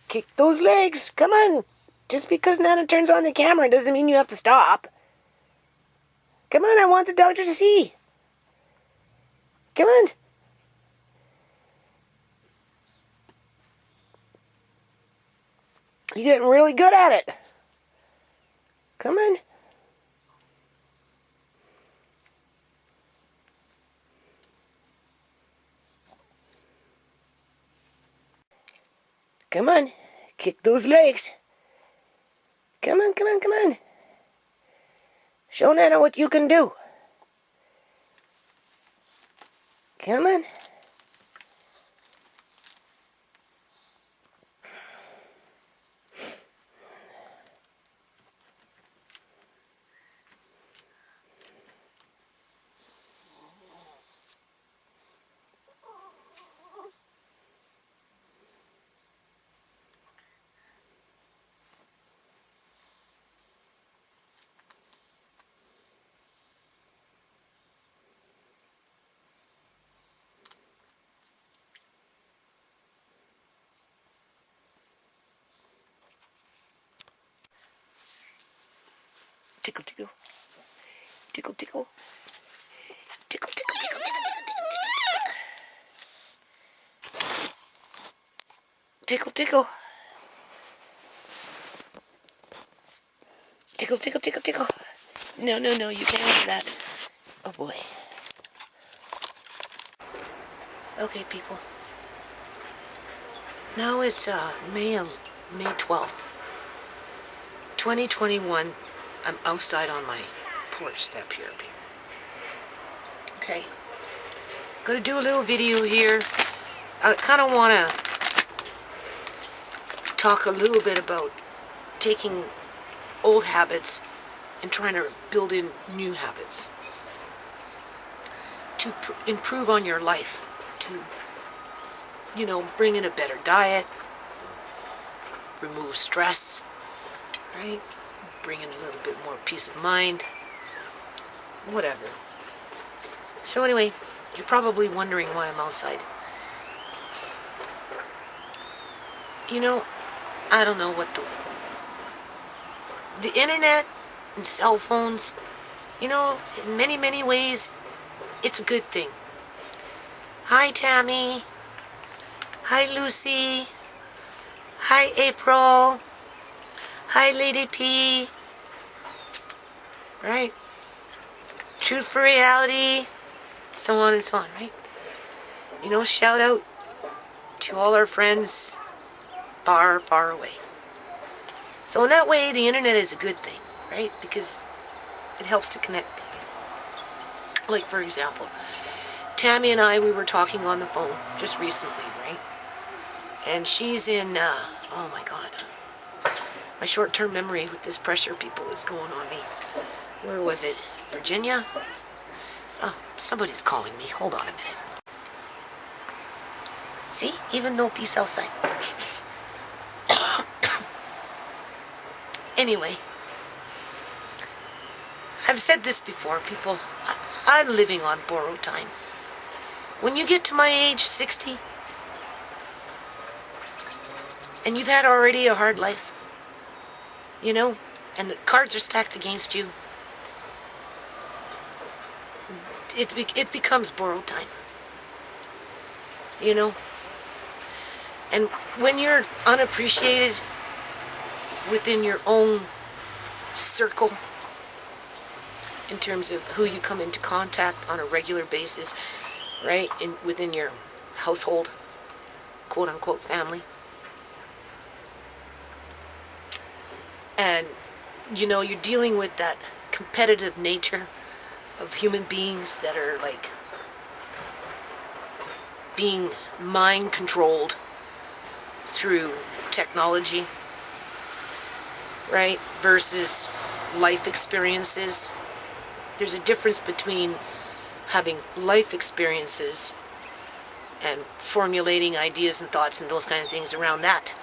Kick those legs. Come on. Just because Nana turns on the camera doesn't mean you have to stop. Come on, I want the doctor to see. Come on. You're getting really good at it. Come on. Come on. Kick those legs. Come on, come on, come on. Show Nana what you can do. Come on. Tickle, tickle. Tickle, tickle. Tickle, tickle, tickle, tickle, tickle, tickle. Tickle, tickle. Tickle, tickle, tickle, tickle. No, no, no, you can't have that. Oh boy. Okay, people. Now it's May 12th, 2021. I'm outside on my porch step here, people. Okay. Gonna do a little video here. I kind of want to talk a little bit about taking old habits and trying to build in new habits to improve on your life, to, you know, bring in a better diet, remove stress, right? Bring in a little bit more peace of mind, whatever. So anyway, you're probably wondering why I'm outside. You know, I don't know what the internet and cell phones, you know, in many, many ways, it's a good thing. Hi, Tammy. Hi, Lucy. Hi, April. Hi, Lady P. Right? Truth for reality. So on and so on, right? You know, shout out to all our friends far, far away. So in that way, the internet is a good thing, right? Because it helps to connect people. Like, for example, Tammy and I, we were talking on the phone just recently, right? And she's in, oh my God. My short-term memory with this pressure, people, is going on me. Where was it? Virginia? Oh, somebody's calling me. Hold on a minute. See? Even no peace outside. Anyway, I've said this before, people. I'm living on borrowed time. When you get to my age, 60, and you've had already a hard life, you know, and the cards are stacked against you, it becomes borrowed time, you know. And when you're unappreciated within your own circle, in terms of who you come into contact on a regular basis, right, within your household, quote-unquote family, and, you know, you're dealing with that competitive nature of human beings that are, like, being mind-controlled through technology, right, versus life experiences. There's a difference between having life experiences and formulating ideas and thoughts and those kind of things around that,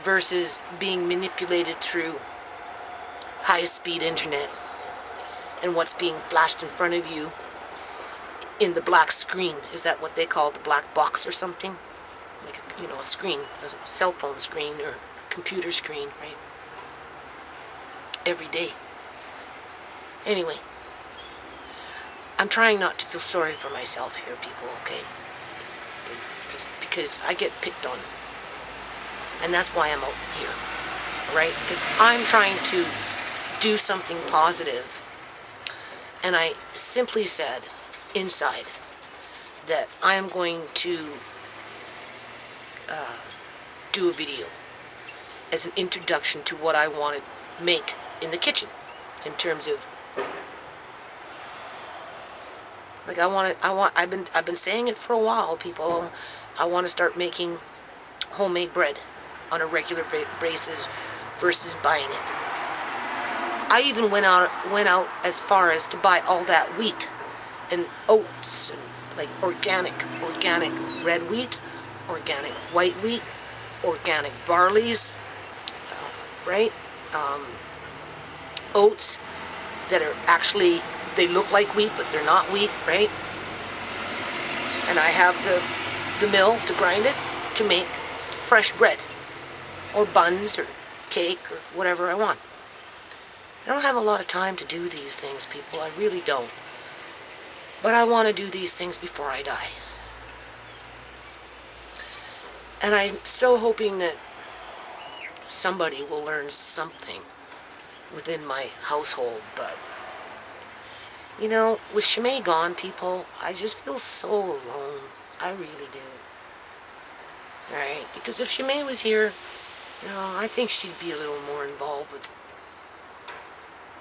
versus being manipulated through high-speed internet and what's being flashed in front of you in the black screen. Is that what they call the black box or something? like, you know, a screen, a cell phone screen or computer screen, right? Every day. Anyway, I'm trying not to feel sorry for myself here, people, okay? Because I get picked on. And that's why I'm out here, right? Because I'm trying to do something positive. And I simply said inside that I am going to do a video as an introduction to what I want to make in the kitchen in terms of, like, I've been saying it for a while, people. I want to start making homemade bread on a regular basis versus buying it. I even went out as far as to buy all that wheat and oats and like organic red wheat, organic white wheat, organic barleys, right? Oats that are actually, they look like wheat, but they're not wheat, right? And I have the mill to grind it to make fresh bread or buns or cake or whatever I want. I don't have a lot of time to do these things, people. I really don't. But I want to do these things before I die. And I'm so hoping that somebody will learn something within my household. But, you know, with ShaMay gone, people, I just feel so alone. I really do. Right? Because if ShaMay was here, you know, I think she'd be a little more involved with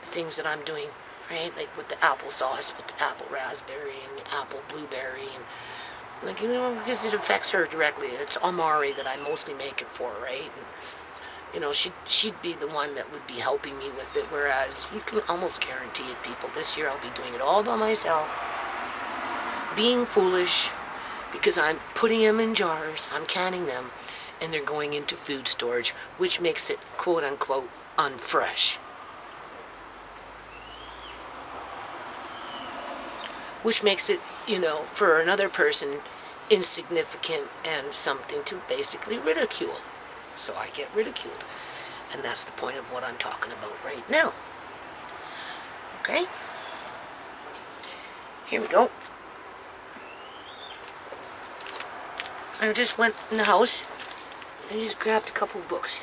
the things that I'm doing, right? Like with the applesauce, with the apple raspberry and the apple blueberry, and like, you know, because it affects her directly. It's Amari that I mostly make it for, right? And, you know, she'd be the one that would be helping me with it, whereas you can almost guarantee it, people. This year I'll be doing it all by myself, being foolish, because I'm putting them in jars, I'm canning them, and they're going into food storage, which makes it, quote-unquote, unfresh. Which makes it, you know, for another person, insignificant and something to basically ridicule. So I get ridiculed. And that's the point of what I'm talking about right now. Okay? Here we go. I just went in the house and just grabbed a couple books.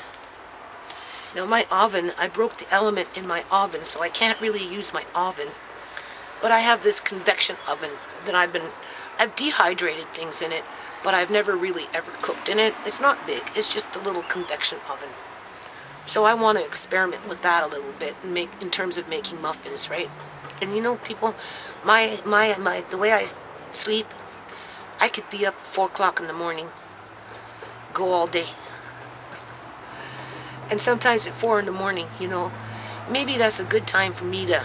Now my oven, I broke the element in my oven, so I can't really use my oven. But I have this convection oven that I've dehydrated things in it, but I've never really ever cooked in it. It's not big, it's just a little convection oven. So I want to experiment with that a little bit and make, in terms of making muffins, right? And you know, people, the way I sleep, I could be up at 4 o'clock in the morning, go all day. And sometimes at 4 in the morning, you know, maybe that's a good time for me to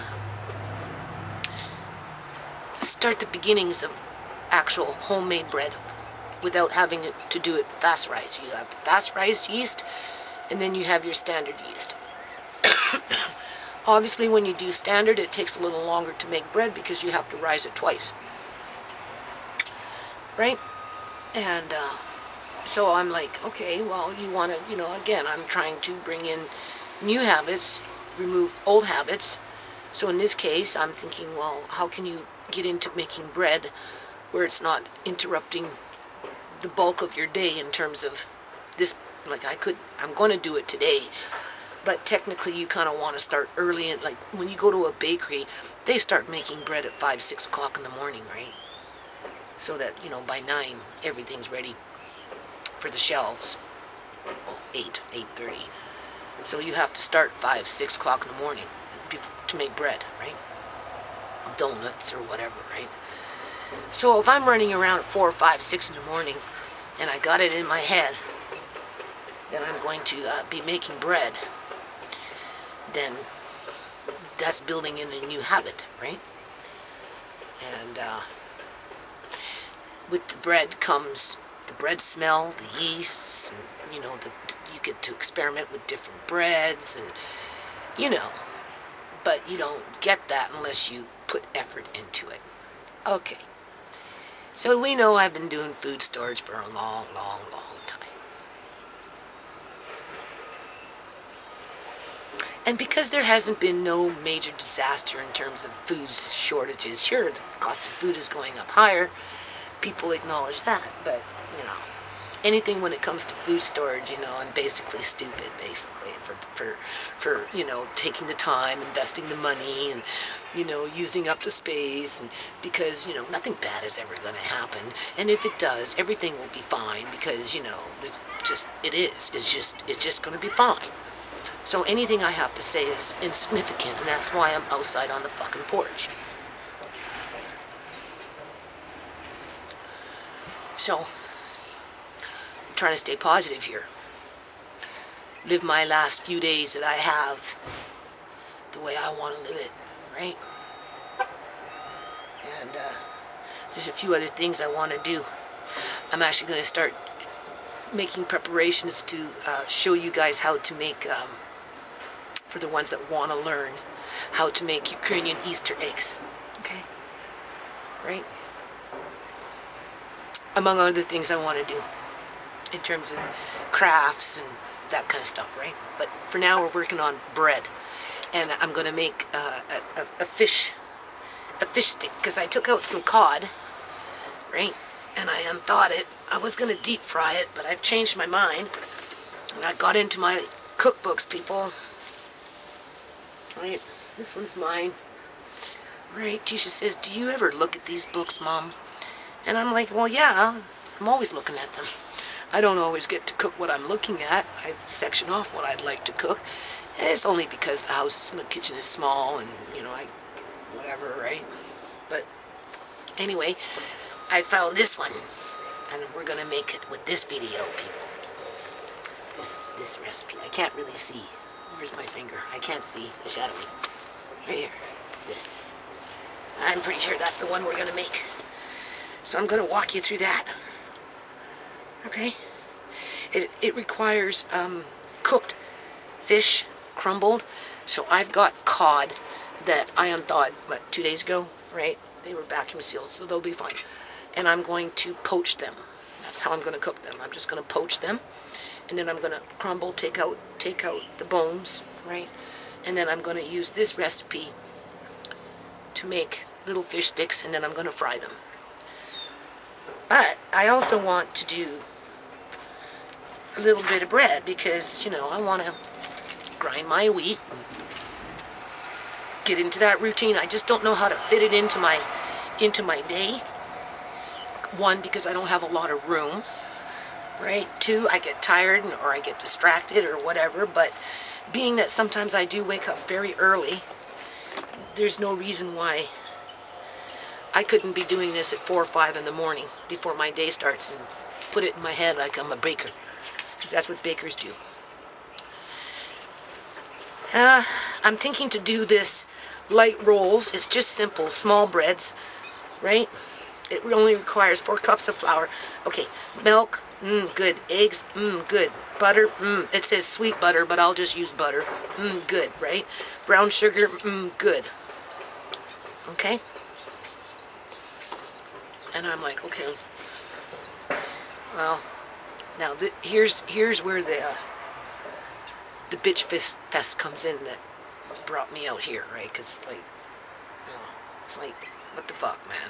start the beginnings of actual homemade bread without having to do it fast-rise. You have fast-rise yeast, and then you have your standard yeast. Obviously, when you do standard, it takes a little longer to make bread because you have to rise it twice. Right? And so I'm like, okay, well, you want to, you know, again, I'm trying to bring in new habits, remove old habits. So in this case, I'm thinking, well, how can you get into making bread where it's not interrupting the bulk of your day in terms of this? Like, I'm going to do it today, but technically you kind of want to start early. And like when you go to a bakery, they start making bread at 5, 6 o'clock in the morning, right? So that, you know, by 9 everything's ready for the shelves. Well, 8:30. So you have to start 5, 6 o'clock in the morning to make bread, right? Donuts or whatever, right? So if I'm running around at 4, 5, 6 in the morning and I got it in my head that I'm going to be making bread, then that's building in a new habit, right? And with the bread comes the bread smell, the yeasts, and, you know, you get to experiment with different breads, and, you know, but you don't get that unless you put effort into it. Okay. So we know I've been doing food storage for a long, long, long time. And because there hasn't been no major disaster in terms of food shortages, sure, the cost of food is going up higher. People acknowledge that, but, you know, anything when it comes to food storage, you know, I'm basically stupid, basically, for you know, taking the time, investing the money, and, you know, using up the space, and because, you know, nothing bad is ever going to happen, and if it does, everything will be fine, because, you know, it's just going to be fine. So anything I have to say is insignificant, and that's why I'm outside on the fucking porch. So, I'm trying to stay positive here. Live my last few days that I have the way I want to live it, right? And there's a few other things I want to do. I'm actually going to start making preparations to show you guys how to make, for the ones that want to learn, how to make Ukrainian Easter eggs, okay? Right? Among other things I want to do in terms of crafts and that kind of stuff, right? But for now, we're working on bread, and I'm going to make a fish stick, because I took out some cod, right? And I unthawed it. I was going to deep fry it, but I've changed my mind, and I got into my cookbooks, people. Right, this one's mine. Right, Tisha says, do you ever look at these books, Mom? And I'm like, well, yeah, I'm always looking at them. I don't always get to cook what I'm looking at. I section off what I'd like to cook. And it's only because the house, my kitchen is small, and, you know, whatever, right? But anyway, I found this one, and we're going to make it with this video, people. This recipe. I can't really see. Where's my finger? I can't see. The shadowing. Right here. This. I'm pretty sure that's the one we're going to make. So I'm going to walk you through that. Okay? It requires cooked fish, crumbled. So I've got cod that I unthawed, 2 days ago, right? They were vacuum sealed, so they'll be fine. And I'm going to poach them. That's how I'm going to cook them. I'm just going to poach them. And then I'm going to crumble, take out the bones, right? And then I'm going to use this recipe to make little fish sticks, and then I'm going to fry them. But I also want to do a little bit of bread, because, you know, I want to grind my wheat, get into that routine. I just don't know how to fit it into my day. One, because I don't have a lot of room. Right? Two, I get tired or I get distracted or whatever, but being that sometimes I do wake up very early, there's no reason why I couldn't be doing this at 4 or 5 in the morning before my day starts and put it in my head like I'm a baker, because that's what bakers do. I'm thinking to do this light rolls. It's just simple, small breads, right? It only requires 4 cups of flour. Okay, milk, good. Eggs, good. Butter, it says sweet butter, but I'll just use butter. Good, right? Brown sugar, good. Okay? And I'm like, okay. Well, now here's where the bitch fest comes in that brought me out here, right? Because, like, it's like, what the fuck, man?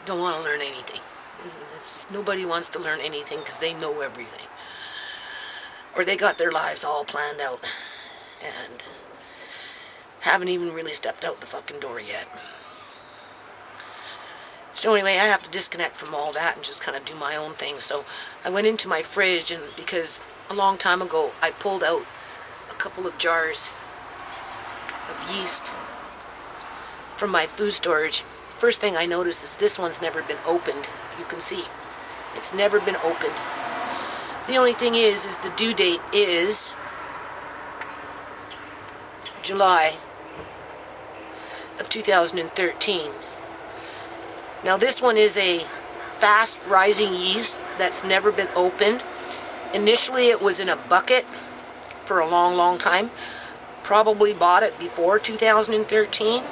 Don't want to learn anything. It's just, nobody wants to learn anything because they know everything. Or they got their lives all planned out and haven't even really stepped out the fucking door yet. So anyway, I have to disconnect from all that and just kind of do my own thing. So I went into my fridge, and because a long time ago I pulled out a couple of jars of yeast from my food storage. First thing I noticed is this one's never been opened. You can see it's never been opened. The only thing is the due date is July of 2013. Now this one is a fast rising yeast that's never been opened. Initially it was in a bucket for a long time. Probably bought it before 2013.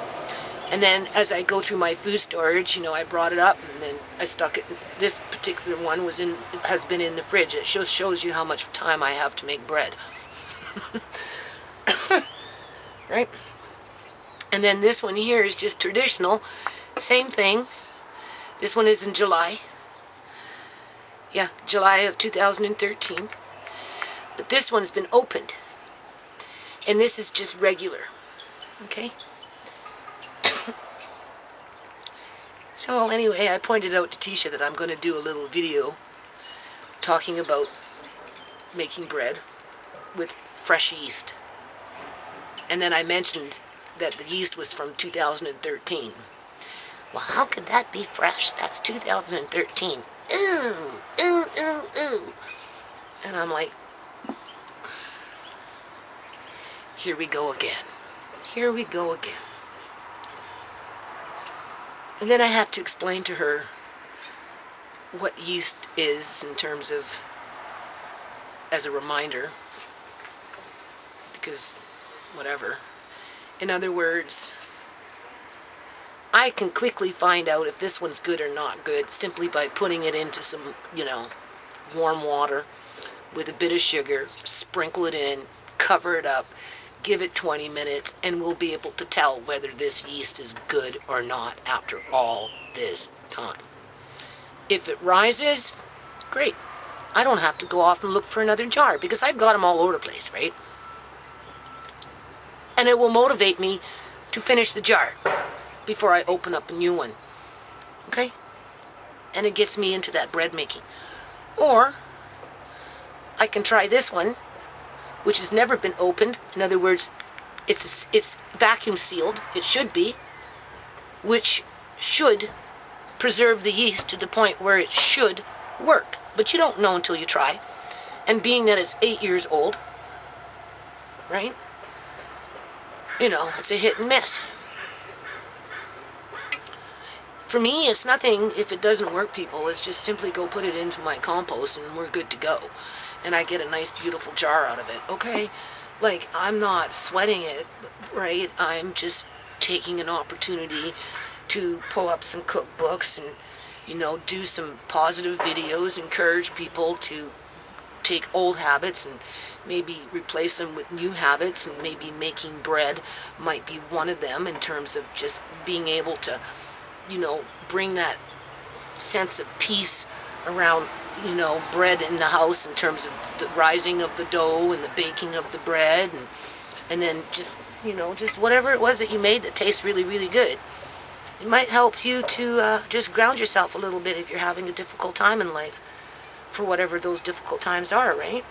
And then as I go through my food storage, you know, I brought it up and then I stuck it. This particular one has been in the fridge. It shows you how much time I have to make bread. Right? And then this one here is just traditional. Same thing. This one is in July. Yeah, July of 2013. But this one's been opened. And this is just regular. Okay? So anyway, I pointed out to Tisha that I'm going to do a little video talking about making bread with fresh yeast. And then I mentioned that the yeast was from 2013. Well, how could that be fresh? That's 2013. Ooh, ooh, ooh, ooh. And I'm like, here we go again. Here we go again. And then I had to explain to her what yeast is in terms of, as a reminder, because whatever. In other words, I can quickly find out if this one's good or not good simply by putting it into some, you know, warm water with a bit of sugar, sprinkle it in, cover it up, give it 20 minutes, and we'll be able to tell whether this yeast is good or not after all this time. If it rises, great. I don't have to go off and look for another jar because I've got them all over the place, right? And it will motivate me to finish the jar before I open up a new one. Okay? And it gets me into that bread making. Or I can try this one, which has never been opened. In other words, it's vacuum sealed. It should be, which should preserve the yeast to the point where it should work. But you don't know until you try. And being that it's 8 years old, right? You know, it's a hit and miss. For me, it's nothing if it doesn't work, people. It's just simply go put it into my compost and we're good to go. And I get a nice, beautiful jar out of it, okay? Like, I'm not sweating it, right? I'm just taking an opportunity to pull up some cookbooks and, you know, do some positive videos, encourage people to take old habits and maybe replace them with new habits, and maybe making bread might be one of them in terms of just being able to, you know, bring that sense of peace around, you know, bread in the house in terms of the rising of the dough and the baking of the bread, and then just, you know, just whatever it was that you made that tastes really, really good. It might help you to just ground yourself a little bit if you're having a difficult time in life, for whatever those difficult times are, right?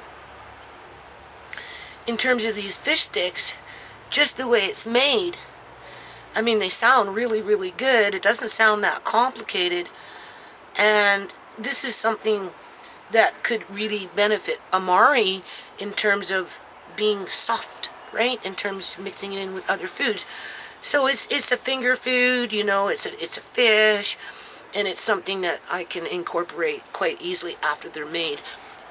In terms of these fish sticks, just the way it's made, I mean, they sound really, really good. It doesn't sound that complicated, and this is something that could really benefit Amari in terms of being soft, right? In terms of mixing it in with other foods. So it's a finger food, you know, it's a fish, and it's something that I can incorporate quite easily after they're made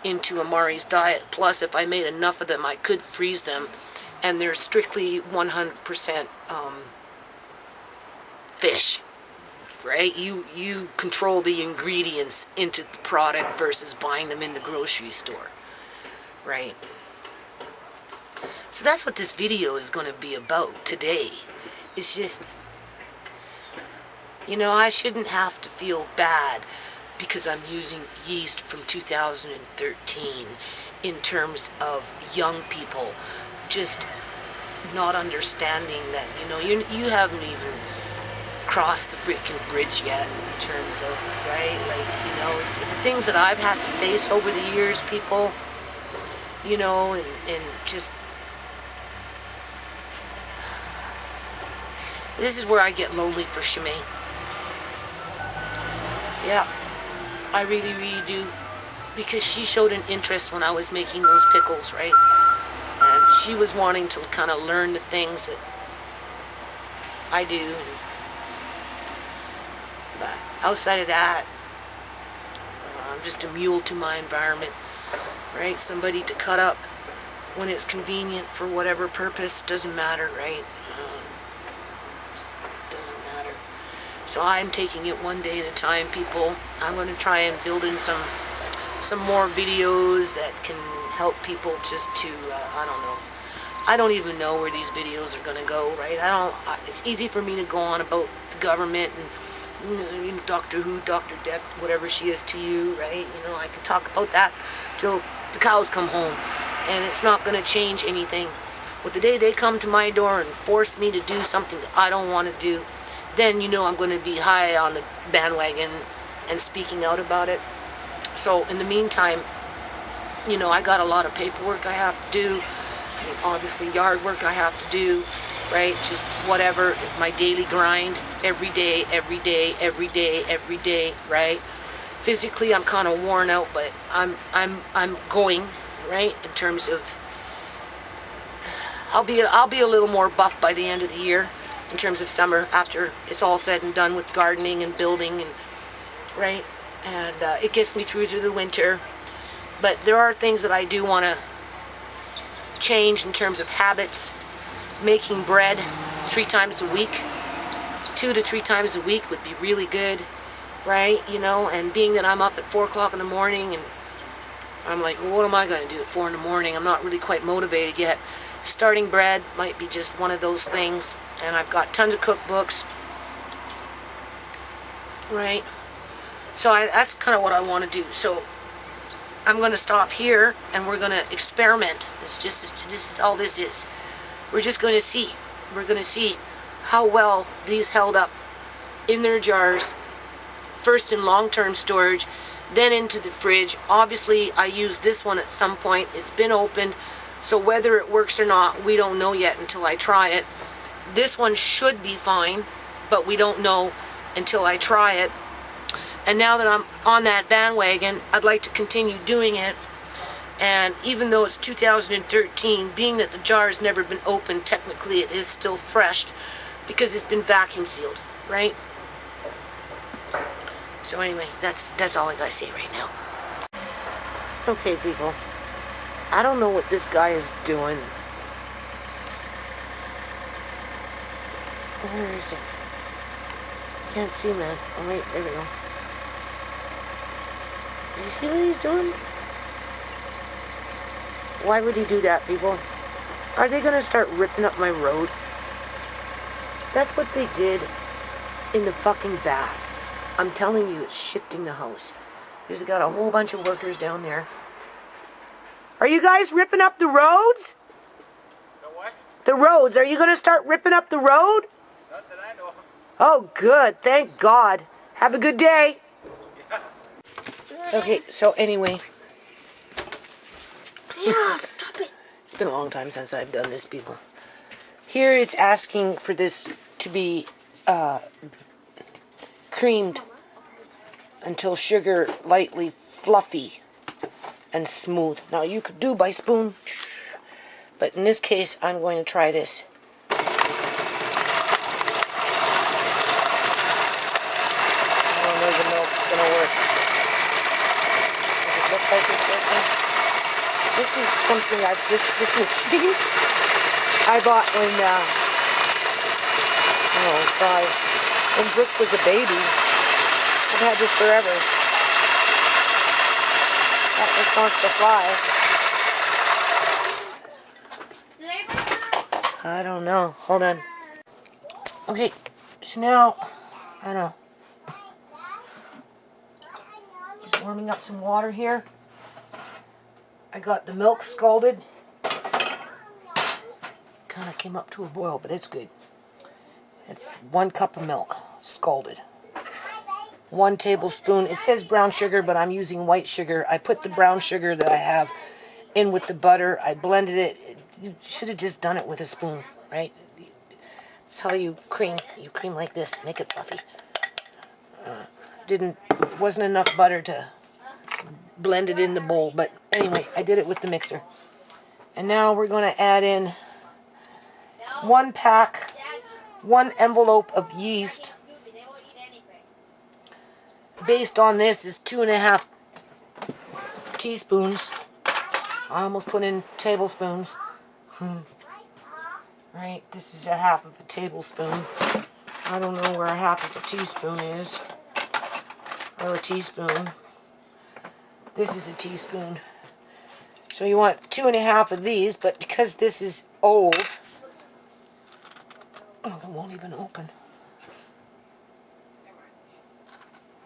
into Amari's diet. Plus, if I made enough of them, I could freeze them, and they're strictly 100% fish. Right? You control the ingredients into the product versus buying them in the grocery store. Right? So that's what this video is going to be about today. It's just, you know, I shouldn't have to feel bad because I'm using yeast from 2013 in terms of young people just not understanding that, you know, you haven't even crossed the freaking bridge yet in terms of, right, like, you know, the things that I've had to face over the years, people, you know, and just, this is where I get lonely for ShaMay. Yeah, I really, really do, because she showed an interest when I was making those pickles, right, and she was wanting to kind of learn the things that I do. But outside of that, I'm just a mule to my environment, right? Somebody to cut up when it's convenient for whatever purpose, doesn't matter, right? Doesn't So I'm taking it one day at a time, people. I'm going to try and build in some more videos that can help people just to, I don't know. I don't even know where these videos are going to go, right? It's easy for me to go on about the government and Doctor Who, Dr. Depp, whatever she is to you, right? You know, I can talk about that till the cows come home, and it's not going to change anything. But the day they come to my door and force me to do something that I don't want to do, then you know I'm going to be high on the bandwagon and speaking out about it. So in the meantime, you know, I got a lot of paperwork I have to do, and obviously yard work I have to do, right? Just whatever, my daily grind, every day, every day, every day, every day, right? Physically, I'm kind of worn out, but I'm going, right? In terms of, I'll be a little more buff by the end of the year, in terms of summer, after it's all said and done with gardening and building, and right? And it gets me through to the winter. But there are things that I do want to change in terms of habits. Making bread 3 times a week, 2 to 3 times a week would be really good, right? You know, and being that I'm up at 4 o'clock in the morning, and I'm like, well, what am I going to do at 4 in the morning? I'm not really quite motivated yet. Starting bread might be just one of those things. And I've got tons of cookbooks, right? So that's kind of what I want to do. So I'm going to stop here, and we're going to experiment. This is all this is. We're just going to see. We're going to see how well these held up in their jars. First in long-term storage, then into the fridge. Obviously, I used this one at some point. It's been opened, so whether it works or not, we don't know yet until I try it. This one should be fine, but we don't know until I try it. And now that I'm on that bandwagon, I'd like to continue doing it. And even though it's 2013, being that the jar has never been opened, technically it is still fresh because it's been vacuum sealed, right? So anyway, that's all I gotta say right now. Okay, people. I don't know what this guy is doing. Where is it? Can't see, man. Oh wait, there we go. Do you see what he's doing? Why would he do that, people? Are they gonna start ripping up my road? That's what they did in the fucking back. I'm telling you, it's shifting the house. There's got a whole bunch of workers down there. Are you guys ripping up the roads? The what? The roads. Are you gonna start ripping up the road? Not that I know of. Oh, good. Thank God. Have a good day. Yeah. Okay, so anyway. Yeah, stop it. It's been a long time since I've done this, people. Here it's asking for this to be creamed until sugar lightly fluffy and smooth. Now you could do by spoon, but in this case I'm going to try this. I don't know if the milk's gonna work. Does it look like it's working? This is something this machine I bought when oh God, when Brooke was a baby. I've had this forever. That just wants to fly. I don't know. Hold on. Okay, so now I don't know. Just warming up some water here. I got the milk scalded. Kind of came up to a boil, but it's good. It's 1 cup of milk, scalded. 1 tablespoon. It says brown sugar, but I'm using white sugar. I put the brown sugar that I have in with the butter. I blended it. You should have just done it with a spoon, right? That's how you cream. You cream like this. Make it fluffy. Wasn't enough butter to blend it in the bowl, but anyway, I did it with the mixer. And now we're going to add in 1 pack, 1 envelope of yeast. Based on this is 2.5 teaspoons. I almost put in tablespoons. Right, this is 1/2 of a tablespoon. I don't know where half of a teaspoon is. Or a teaspoon. This is a teaspoon. So you want 2.5 of these, but because this is old, oh, it won't even open.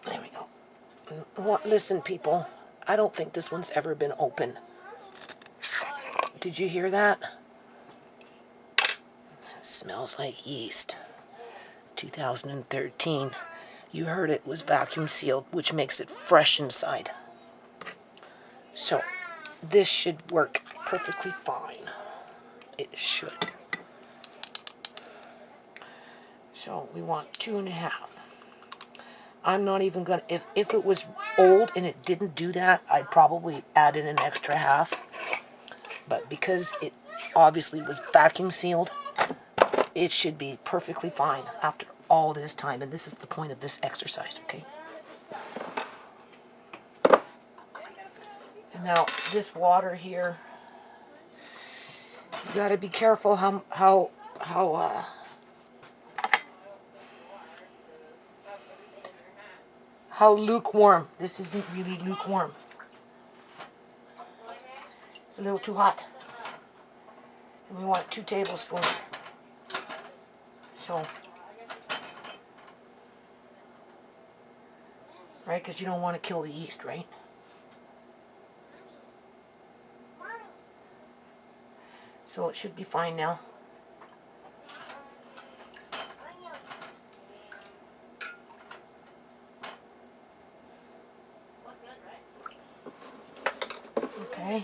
There we go. Listen, people, I don't think this one's ever been open. Did you hear that? It smells like yeast. 2013. You heard it was vacuum sealed, which makes it fresh inside. So, this should work perfectly fine. It should. So, we want 2.5. I'm not even gonna, if it was old and it didn't do that, I'd probably add in an extra half. But because it obviously was vacuum sealed, it should be perfectly fine after all this time. And this is the point of this exercise, okay? And now this water here, you gotta be careful how lukewarm. This isn't really lukewarm. It's a little too hot. And we want 2 tablespoons. So, right, because you don't want to kill the yeast, right? So it should be fine now. Okay.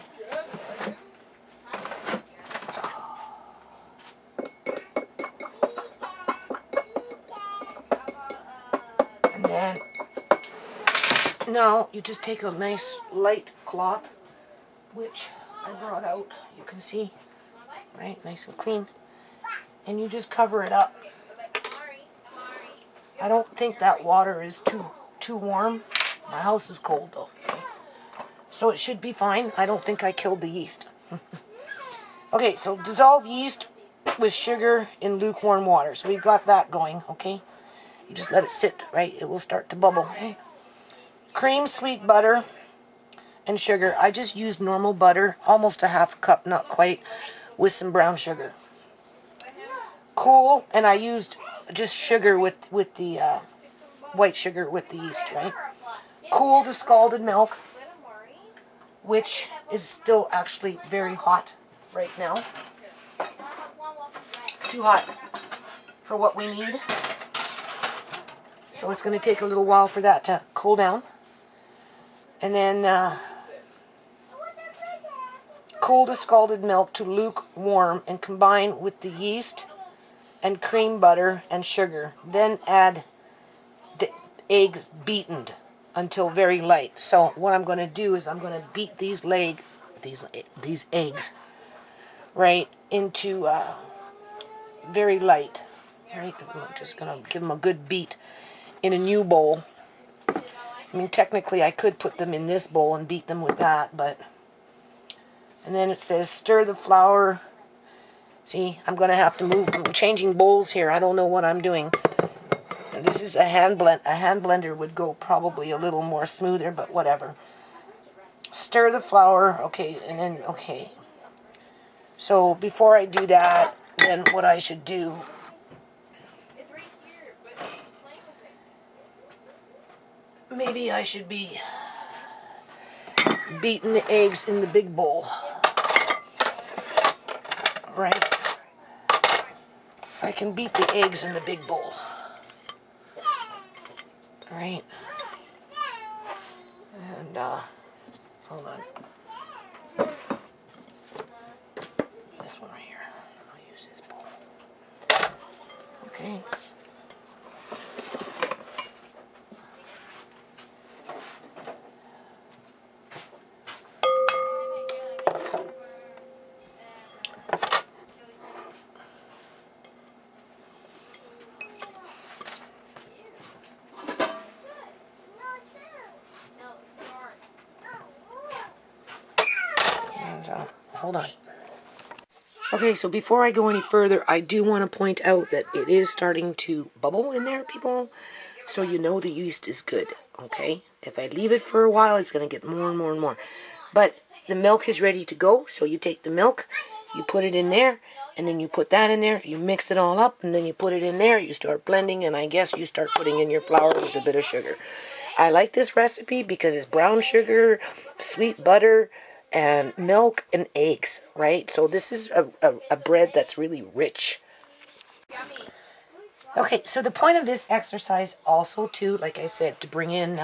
And then, now you just take a nice light cloth, which I brought out, you can see, right, nice and clean, and you just cover it up. I don't think that water is too warm. My house is cold though. So it should be fine. I don't think I killed the yeast. Okay, so dissolve yeast with sugar in lukewarm water. So we've got that going, okay? You just let it sit, right? It will start to bubble. Okay? Cream, sweet butter, and sugar. I just used normal butter, almost a half cup, not quite, with some brown sugar. Cool, and I used just sugar with the white sugar with the yeast, right? Cool the scalded milk, which is still actually very hot right now. Too hot for what we need. So it's going to take a little while for that to cool down. And then cool the scalded milk to lukewarm and combine with the yeast and cream butter and sugar. Then add the eggs beaten until very light. So what I'm going to do is I'm going to beat these eggs right into very light. Right, I'm just going to give them a good beat in a new bowl. I mean, technically I could put them in this bowl and beat them with that, but... And then it says stir the flour. See, I'm going to have to move. I'm changing bowls here. I don't know what I'm doing. And this is a hand blend. A hand blender would go probably a little more smoother, but whatever. Stir the flour. Okay, and then, okay. So before I do that, then what I should do... Maybe I should be beating the eggs in the big bowl. Right? I can beat the eggs in the big bowl. Right? And, hold on. This one right here. I'll use this bowl. Okay. Hold on. Okay, so before I go any further, I do want to point out that it is starting to bubble in there, people. So you know the yeast is good, okay? If I leave it for a while, it's going to get more and more and more. But the milk is ready to go, so you take the milk, you put it in there, and then you put that in there, you mix it all up, and then you put it in there, you start blending, and I guess you start putting in your flour with a bit of sugar. I like this recipe because it's brown sugar, sweet butter, and milk and eggs, right? So this is a bread that's really rich. Okay, so the point of this exercise also too, like I said, to bring in,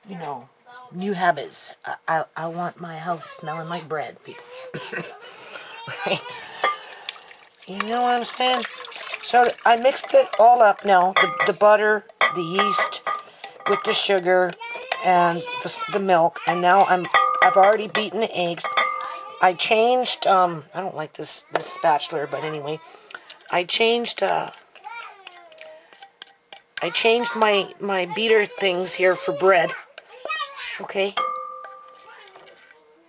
you know, new habits. I want my house smelling like bread, people. Right? You know what I'm saying? So I mixed it all up now, the butter, the yeast, with the sugar, and the milk, and now I've already beaten the eggs. I changed, I don't like this spatula, but anyway, I changed my beater things here for bread, okay?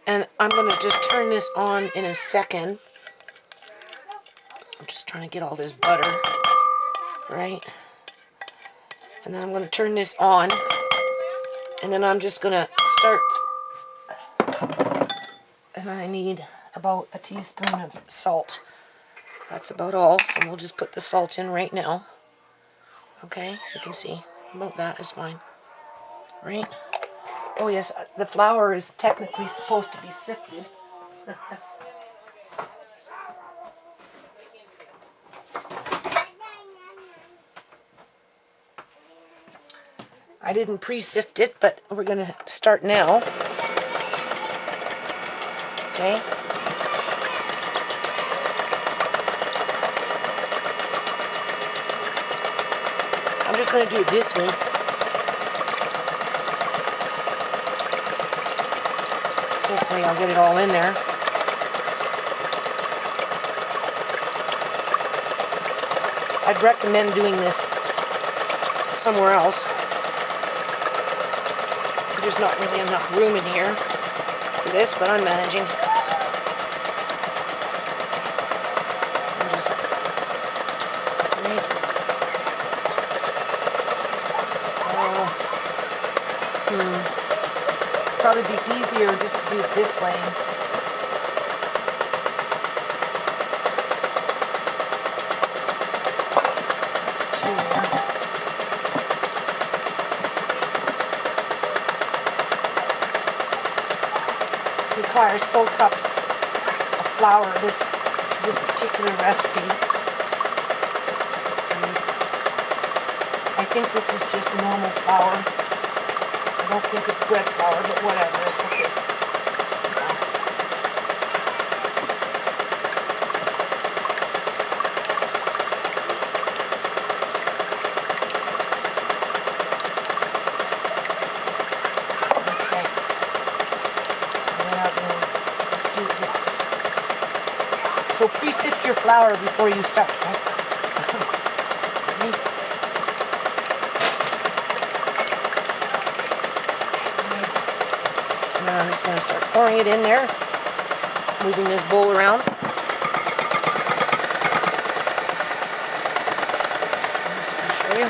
And I'm going to just turn this on in a second. I'm just trying to get all this butter, right? And then I'm going to turn this on, and then I'm just going to start, and I need about a teaspoon of salt. That's about all, so we'll just put the salt in right now. Okay, you can see, about that is fine, right? Oh yes, the flour is technically supposed to be sifted. I didn't pre-sift it, but we're going to start now. Okay. I'm just going to do it this way. Hopefully I'll get it all in there. I'd recommend doing this somewhere else. There's not really enough room in here for this, but I'm managing. I'm just, right. Probably be easier just to do it this way. That's two. Requires 4 cups of flour, this particular recipe. And I think this is just normal flour. I don't think it's bread flour, but whatever, it's okay. So pre-sift your flour before you start, right? Now I'm just going to start pouring it in there, moving this bowl around. I'm just going to show you.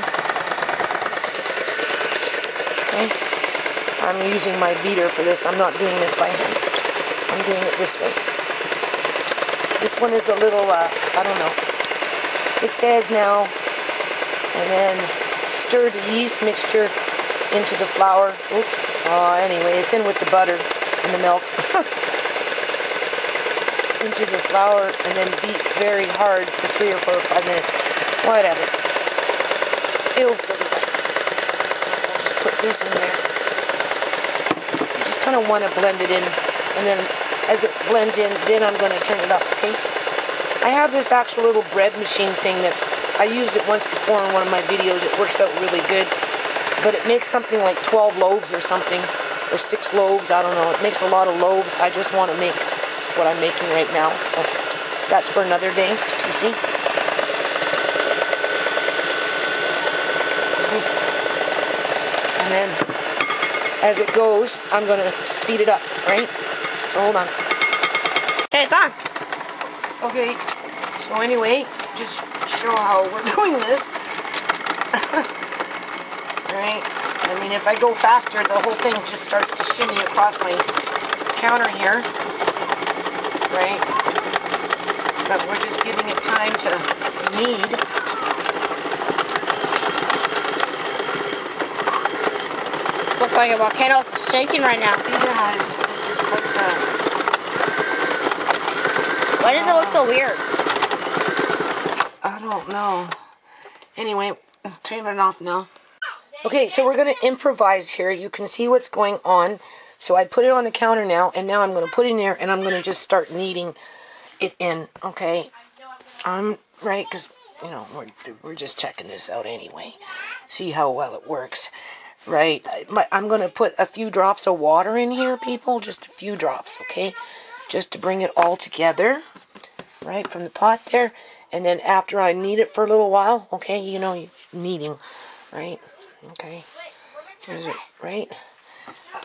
Okay. I'm using my beater for this. I'm not doing this by hand. I'm doing it this way. This one is a little, I don't know. It says now, and then stir the yeast mixture into the flour. Oops. Anyway, it's in with the butter and the milk. Into the flour and then beat very hard for 3 or 4 or 5 minutes. Whatever. Feels good. So I'll just put this in there. You just kind of want to blend it in, and then as it blends in, then I'm going to turn it up, okay? I have this actual little bread machine thing I used it once before in one of my videos. It works out really good. But it makes something like 12 loaves or something, or 6 loaves, I don't know. It makes a lot of loaves. I just want to make what I'm making right now. So that's for another day, you see? And then as it goes, I'm going to speed it up, right? So hold on. Okay, it's on. Okay, so anyway, just show how we're doing this. Right? I mean, if I go faster, the whole thing just starts to shimmy across my counter here. Right? But we're just giving it time to knead. Looks like a volcano's shaking right now. Yeah, this is quite Why does it look so weird? I don't know. Anyway, turn it off now. Okay, so we're going to improvise here. You can see what's going on. So I put it on the counter now, and now I'm going to put it in there, and I'm going to just start kneading it in, okay? Right, because, you know, we're just checking this out anyway. See how well it works, right? I'm going to put a few drops of water in here, people. Just a few drops, okay? Just to bring it all together, right, from the pot there. And then after I knead it for a little while, okay, you know, kneading, right? Okay, here's it, right?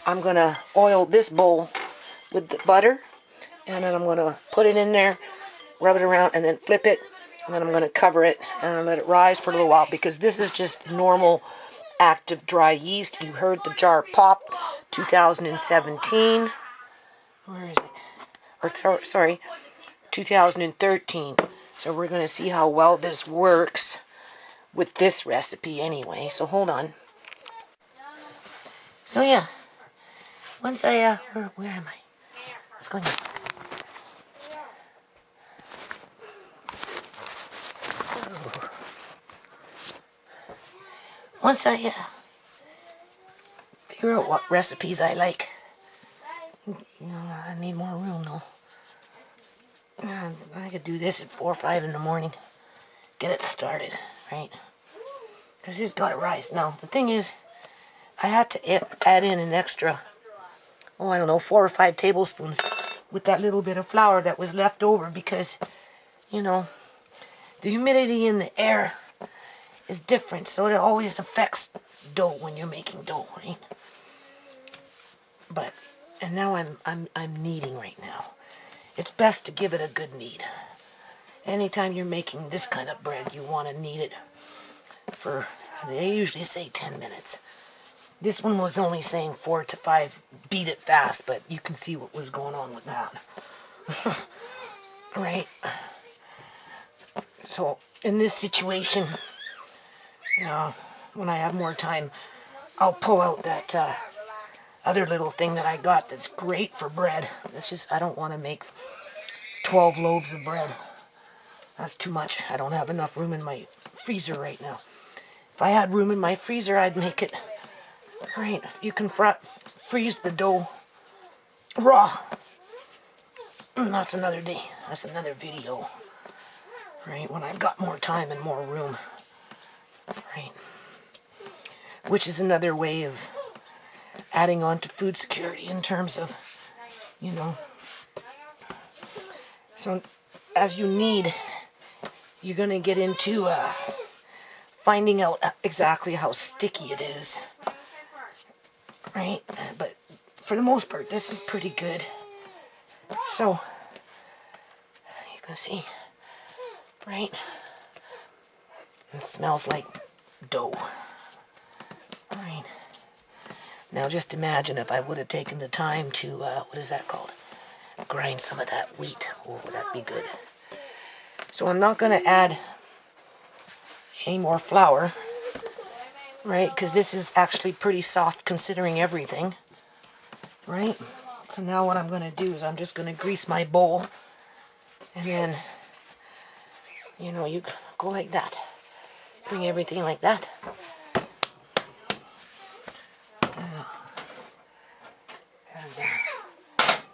I'm going to oil this bowl with the butter, and then I'm going to put it in there, rub it around, and then flip it, and then I'm going to cover it and let it rise for a little while, because this is just normal active dry yeast. You heard the jar pop, 2017. Where is it? Or sorry, 2013. So we're going to see how well this works with this recipe anyway. So hold on. So yeah, once I, where am I? What's going on? Once I figure out what recipes I like, you know, I need more room though. I could do this at 4 or 5 in the morning. Get it started, right? Because it's got to rise. Now, the thing is, I had to add in an extra, I don't know, 4 or 5 tablespoons with that little bit of flour that was left over because, you know, the humidity in the air is different, so it always affects dough when you're making dough, right? But, and now I'm kneading right now. It's best to give it a good knead. Anytime you're making this kind of bread, you want to knead it for, they usually say 10 minutes. This one was only saying 4 to 5, beat it fast, but you can see what was going on with that. Right? So, in this situation, when I have more time, I'll pull out that other little thing that I got that's great for bread. It's just, I don't want to make 12 loaves of bread. That's too much. I don't have enough room in my freezer right now. If I had room in my freezer, I'd make it. Right, you can freeze the dough raw. That's another day. That's another video. Right, when I've got more time and more room. Right. Which is another way of adding on to food security in terms of, you know. So, as you knead, you're going to get into finding out exactly how sticky it is. Right? But for the most part, this is pretty good. So, you can see, right? It smells like dough. Right. Now just imagine if I would have taken the time to, what is that called? Grind some of that wheat. Oh, would that be good? So I'm not going to add any more flour. Right, because this is actually pretty soft considering everything. Right? So now what I'm going to do is I'm just going to grease my bowl. And then, you know, you go like that. Bring everything like that.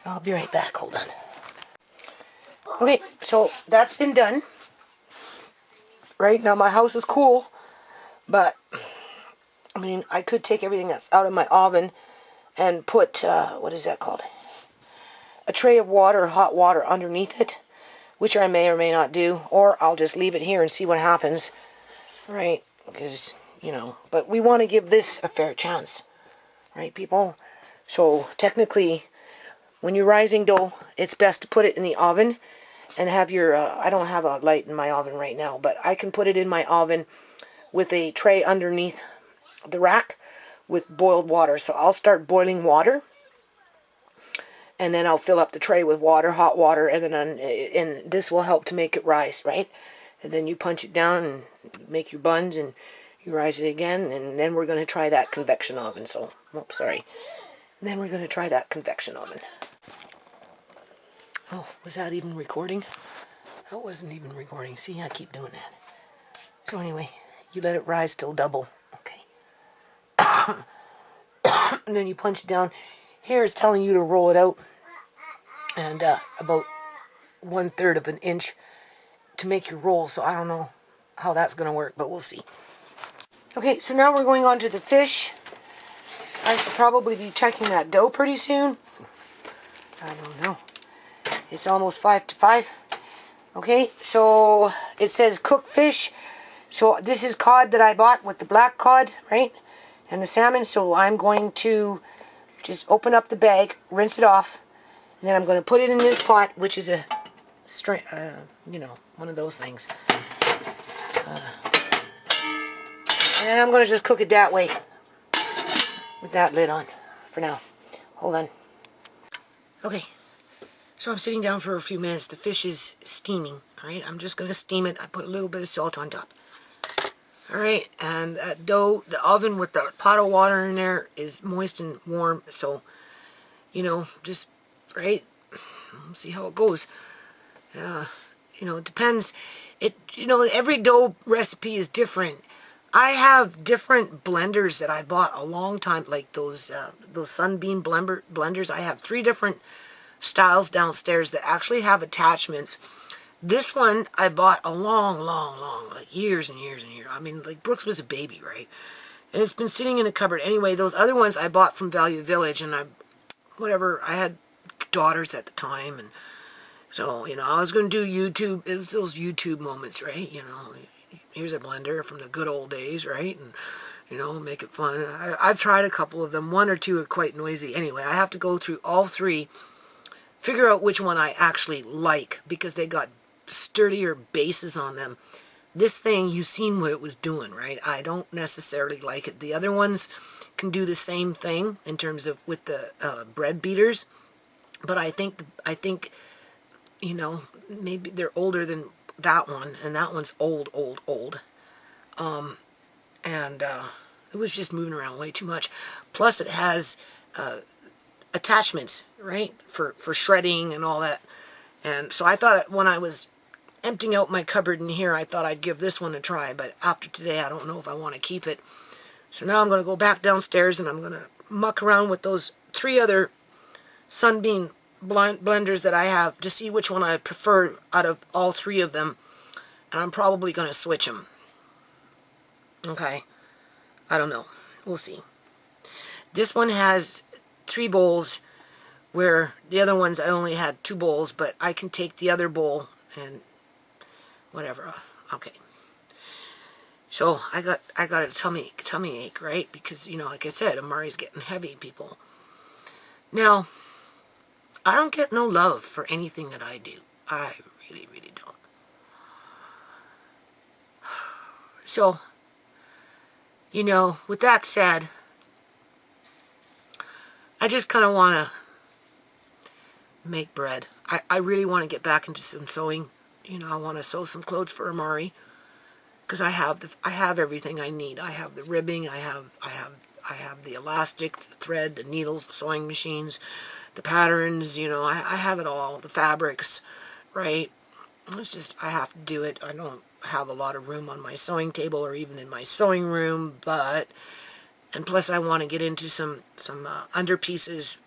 I'll be right back. Hold on. Okay, so that's been done. Right, now my house is cool. But I mean, I could take everything that's out of my oven and put, what is that called? A tray of water, hot water underneath it, which I may or may not do, or I'll just leave it here and see what happens, right? Because, you know, but we want to give this a fair chance, right, people? So, technically, when you're rising dough, it's best to put it in the oven and have your, I don't have a light in my oven right now, but I can put it in my oven with a tray underneath the rack with boiled water. So I'll start boiling water, and then I'll fill up the tray with water, hot water, and then and this will help to make it rise, right? And then you punch it down and make your buns, and you rise it again, and then we're going to try that convection oven. So, oops, sorry. And then we're going to try that convection oven. Oh, was that even recording? That wasn't even recording. See, I keep doing that. So anyway, you let it rise till double. Okay. And then you punch it down. Here it's telling you to roll it out, and about 1/3 of an inch to make your roll. So I don't know how that's going to work, but we'll see. Okay, so now we're going on to the fish. I should probably be checking that dough pretty soon. I don't know. It's almost 5 to 5. Okay, so it says cooked fish. So this is cod that I bought with the black cod, right? And the salmon. So I'm going to just open up the bag, rinse it off, and then I'm going to put it in this pot, which is a, you know, one of those things. And then I'm going to just cook it that way with that lid on for now. Hold on. Okay, so I'm sitting down for a few minutes. The fish is steaming, all right? I'm just going to steam it. I put a little bit of salt on top. All right, and that dough, the oven with the pot of water in there is moist and warm, so, you know, just, right, we'll see how it goes. You know, it depends. You know, every dough recipe is different. I have different blenders that I bought a long time, like those Sunbeam blenders. I have 3 different styles downstairs that actually have attachments. This one I bought a long, like years and years and years. I mean, like Brooks was a baby, right? And it's been sitting in a cupboard. Anyway, those other ones I bought from Value Village, and I had daughters at the time, and so, you know, I was going to do YouTube. It was those YouTube moments, right? You know, here's a blender from the good old days, right? And, you know, make it fun. I've tried a couple of them. 1 or 2 are quite noisy. Anyway, I have to go through all 3, figure out which one I actually like, because they got sturdier bases on them. This thing, you've seen what it was doing, right? I don't necessarily like it. The other ones can do the same thing in terms of with the bread beaters, but I think, you know, maybe they're older than that one, and that one's old. And it was just moving around way too much. Plus, it has attachments, right, for shredding and all that. And so I thought when I was emptying out my cupboard in here, I thought I'd give this one a try, but after today, I don't know if I want to keep it. So now I'm going to go back downstairs, and I'm going to muck around with those 3 other Sunbeam blenders that I have to see which one I prefer out of all 3 of them, and I'm probably going to switch them. Okay, I don't know. We'll see. This one has 3 bowls, where the other ones I only had 2 bowls, but I can take the other bowl and whatever. Okay. So I got a tummy ache, right? Because, you know, like I said, Amari's getting heavy, people. Now, I don't get no love for anything that I do. I really, really don't. So, you know, with that said, I just kind of want to make bread. I really want to get back into some sewing. You know, I want to sew some clothes for Amari, because I have everything I need. I have the ribbing, I have the elastic, the thread, the needles, the sewing machines, the patterns, you know, I have it all, the fabrics, right? It's just, I have to do it. I don't have a lot of room on my sewing table or even in my sewing room, but, and plus I want to get into some underpieces,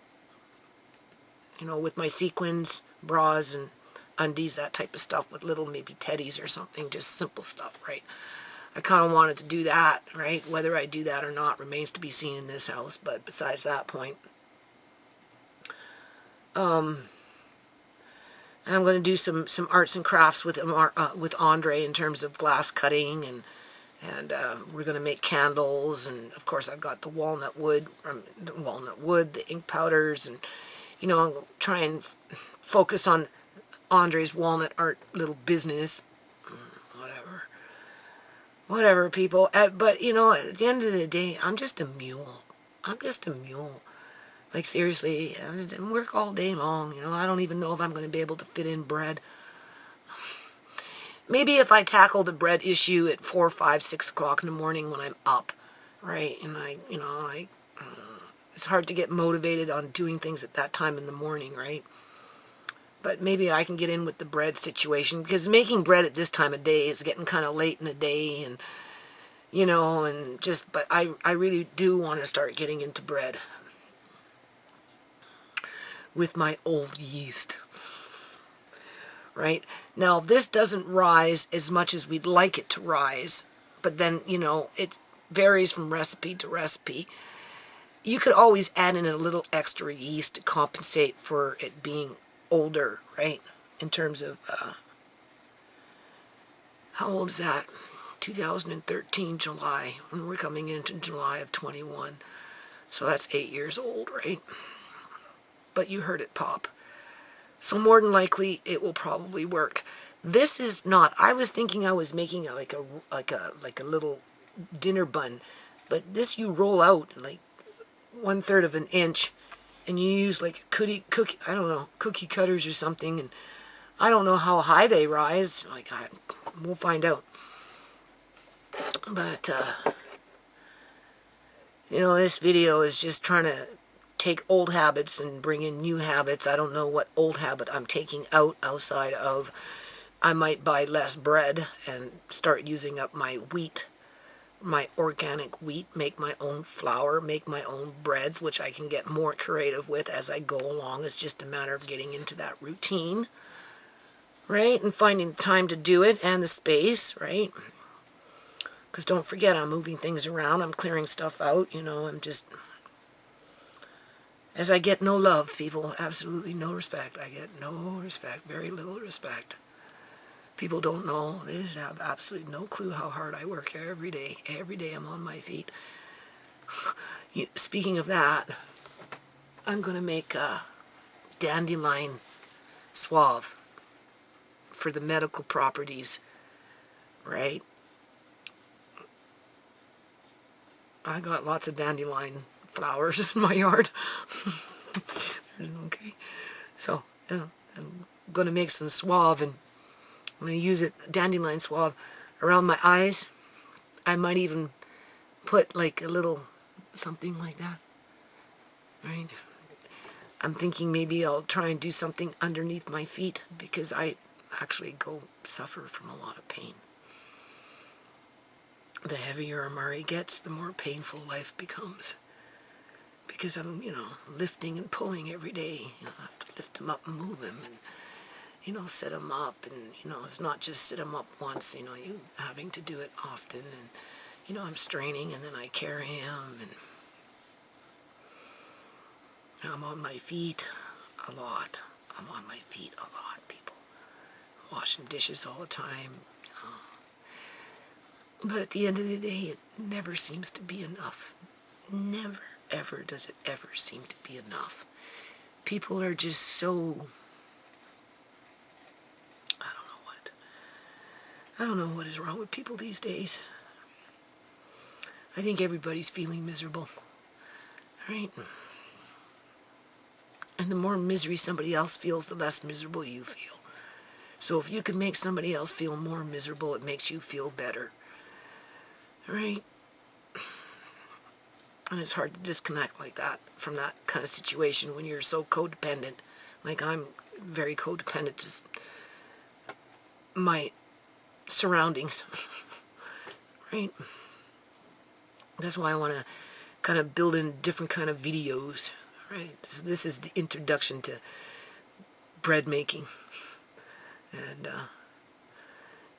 you know, with my sequins, bras, and undies, that type of stuff, with little maybe teddies or something, just simple stuff, right? I kind of wanted to do that, right? Whether I do that or not remains to be seen in this house, but besides that point, and I'm going to do some arts and crafts with Andre in terms of glass cutting, and we're going to make candles, and of course I've got the walnut wood, the ink powders, and, you know, I'll try and focus on Andre's walnut art little business. Whatever, people. But, you know, at the end of the day, I'm just a mule. I'm just a mule. Like, seriously, I work all day long. You know, I don't even know if I'm going to be able to fit in bread. Maybe if I tackle the bread issue at 4, 5, 6 o'clock in the morning when I'm up, right? And it's hard to get motivated on doing things at that time in the morning, right? But maybe I can get in with the bread situation, because making bread at this time of day is getting kind of late in the day, and, you know, and just, but I really do want to start getting into bread with my old yeast. Right? Now, this doesn't rise as much as we'd like it to rise, but then, you know, it varies from recipe to recipe. You could always add in a little extra yeast to compensate for it being older, right? In terms of, how old is that? 2013, July, when we're coming into July of 21. So that's 8 years old, right? But you heard it pop. So more than likely, it will probably work. This is not. I was thinking I was making like a little dinner bun, but this you roll out like 1/3 of an inch, and you use like cookie. I don't know, cookie cutters or something, and I don't know how high they rise. Like we'll find out. But you know, this video is just trying to take old habits and bring in new habits. I don't know what old habit I'm taking out outside of I might buy less bread and start using up my wheat, my organic wheat, make my own flour, make my own breads, which I can get more creative with as I go along. It's just a matter of getting into that routine, right? And finding the time to do it and the space, right? Because don't forget, I'm moving things around. I'm clearing stuff out, you know, I'm just... As I get no love, people, absolutely no respect. I get no respect, very little respect. People don't know. They just have absolutely no clue how hard I work every day. Every day I'm on my feet. Speaking of that, I'm going to make a dandelion suave for the medical properties, right? I got lots of dandelion flowers in my yard. Okay, so yeah, I'm going to make some suave, and I'm going to use it, dandelion suave, around my eyes. I might even put like a little something like that, right? I'm thinking maybe I'll try and do something underneath my feet, because I actually suffer from a lot of pain. The heavier Amari gets, the more painful life becomes. Because I'm, you know, lifting and pulling every day. You know, I have to lift him up and move him, and, you know, set him up. And, you know, it's not just sit him up once, you know, you having to do it often. And, you know, I'm straining, and then I carry him, and I'm on my feet a lot. I'm on my feet a lot, people. I'm washing dishes all the time. But at the end of the day, it never seems to be enough. Never, ever does it ever seem to be enough. People are just so... I don't know what is wrong with people these days. I think everybody's feeling miserable. Right? And the more misery somebody else feels, the less miserable you feel. So if you can make somebody else feel more miserable, it makes you feel better. Right? And it's hard to disconnect like that from that kind of situation when you're so codependent. Like I'm very codependent, just my surroundings. Right? That's why I want to kind of build in different kind of videos. Right? So this is the introduction to bread making. And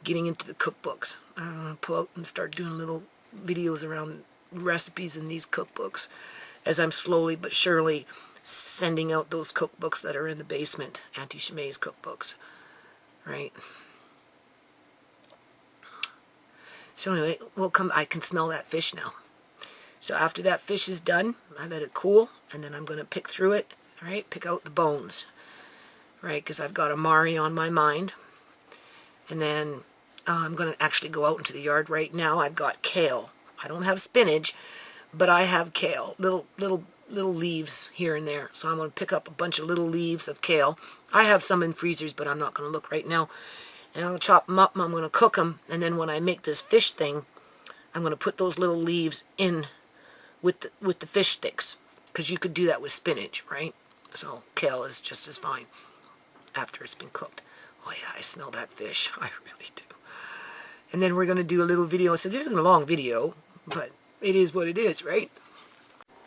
getting into the cookbooks. I don't want to pull out and start doing little videos around recipes in these cookbooks as I'm slowly but surely sending out those cookbooks that are in the basement, Auntie ShaMay's cookbooks, right? So anyway, I can smell that fish now. So after that fish is done, I let it cool, and then I'm going to pick through it, all right, pick out the bones, right? Because I've got Amari on my mind. And then I'm going to actually go out into the yard right now. I've got kale. I don't have spinach, but I have kale. Little leaves here and there. So I'm going to pick up a bunch of little leaves of kale. I have some in freezers, but I'm not going to look right now. And I'll chop them up and I'm going to cook them. And then when I make this fish thing, I'm going to put those little leaves in with the fish sticks. Because you could do that with spinach, right? So kale is just as fine after it's been cooked. Oh yeah, I smell that fish. I really do. And then we're going to do a little video. So this isn't a long video, but it is what it is, right?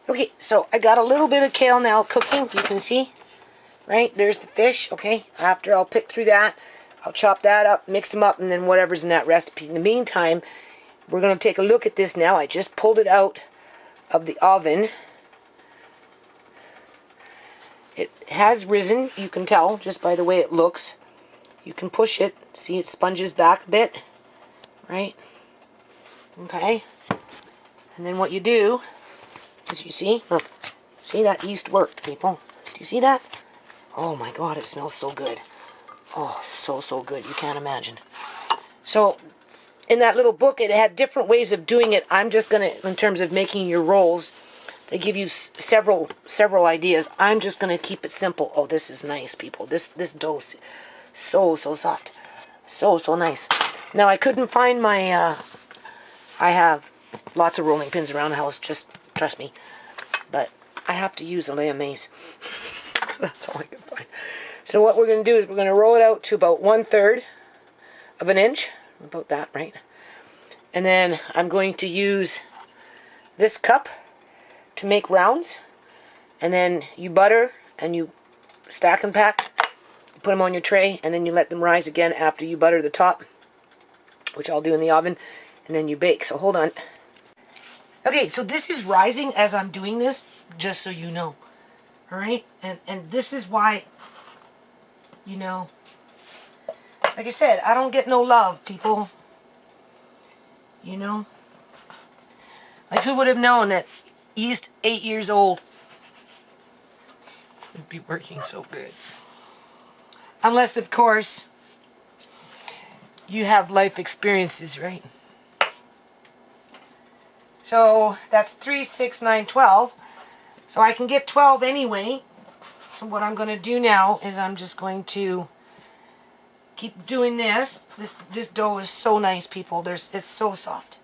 Okay, so I got a little bit of kale now cooking. You can see, right? There's the fish, okay? After I'll pick through that, I'll chop that up, mix them up, and then whatever's in that recipe. In the meantime, we're going to take a look at this now. I just pulled it out of the oven. It has risen, you can tell, just by the way it looks. You can push it. See, it sponges back a bit, right? Okay. And then what you do is you see, look, see that yeast worked, people. Do you see that? Oh my God, it smells so good. Oh, so good. You can't imagine. So, in that little book, it had different ways of doing it. I'm just going to, in terms of making your rolls, they give you several ideas. I'm just going to keep it simple. Oh, this is nice, people. This dough is so soft. So nice. Now, I couldn't find my, I have lots of rolling pins around the house, just trust me. But I have to use a lay of mace. That's all I can find. So what we're going to do is we're going to roll it out to about 1/3 of an inch. About that, right? And then I'm going to use this cup to make rounds. And then you butter and you stack and pack. You put them on your tray and then you let them rise again after you butter the top, which I'll do in the oven, and then you bake. So hold on. Okay, so this is rising as I'm doing this, just so you know. Alright? And this is why, you know, like I said, I don't get no love, people. You know? Like, who would have known that Yeast, 8 years old, would be working so good? Unless, of course, you have life experiences, right? So, that's 3, 6, 9, 12. So I can get 12 anyway. So what I'm going to do now is I'm just going to keep doing this. This dough is so nice, people. It's so soft.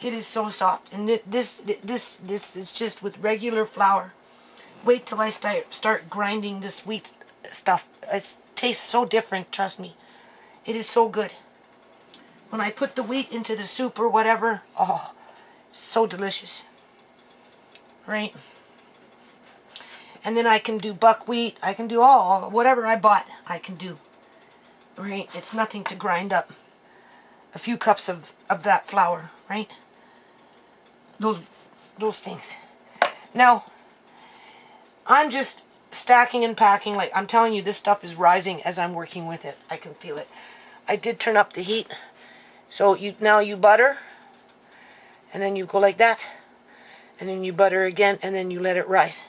It is so soft. And this is just with regular flour. Wait till I start grinding this wheat stuff. It tastes so different, trust me. It is so good. When I put the wheat into the soup or whatever, oh, so delicious. Right? And then I can do buckwheat. I can do whatever I bought, I can do. Right? It's nothing to grind up. A few cups of that flour, right? Those things. Now, I'm just stacking and packing. Like, I'm telling you, this stuff is rising as I'm working with it. I can feel it. I did turn up the heat. So now you butter. And then you go like that. And then you butter again. And then you let it rise.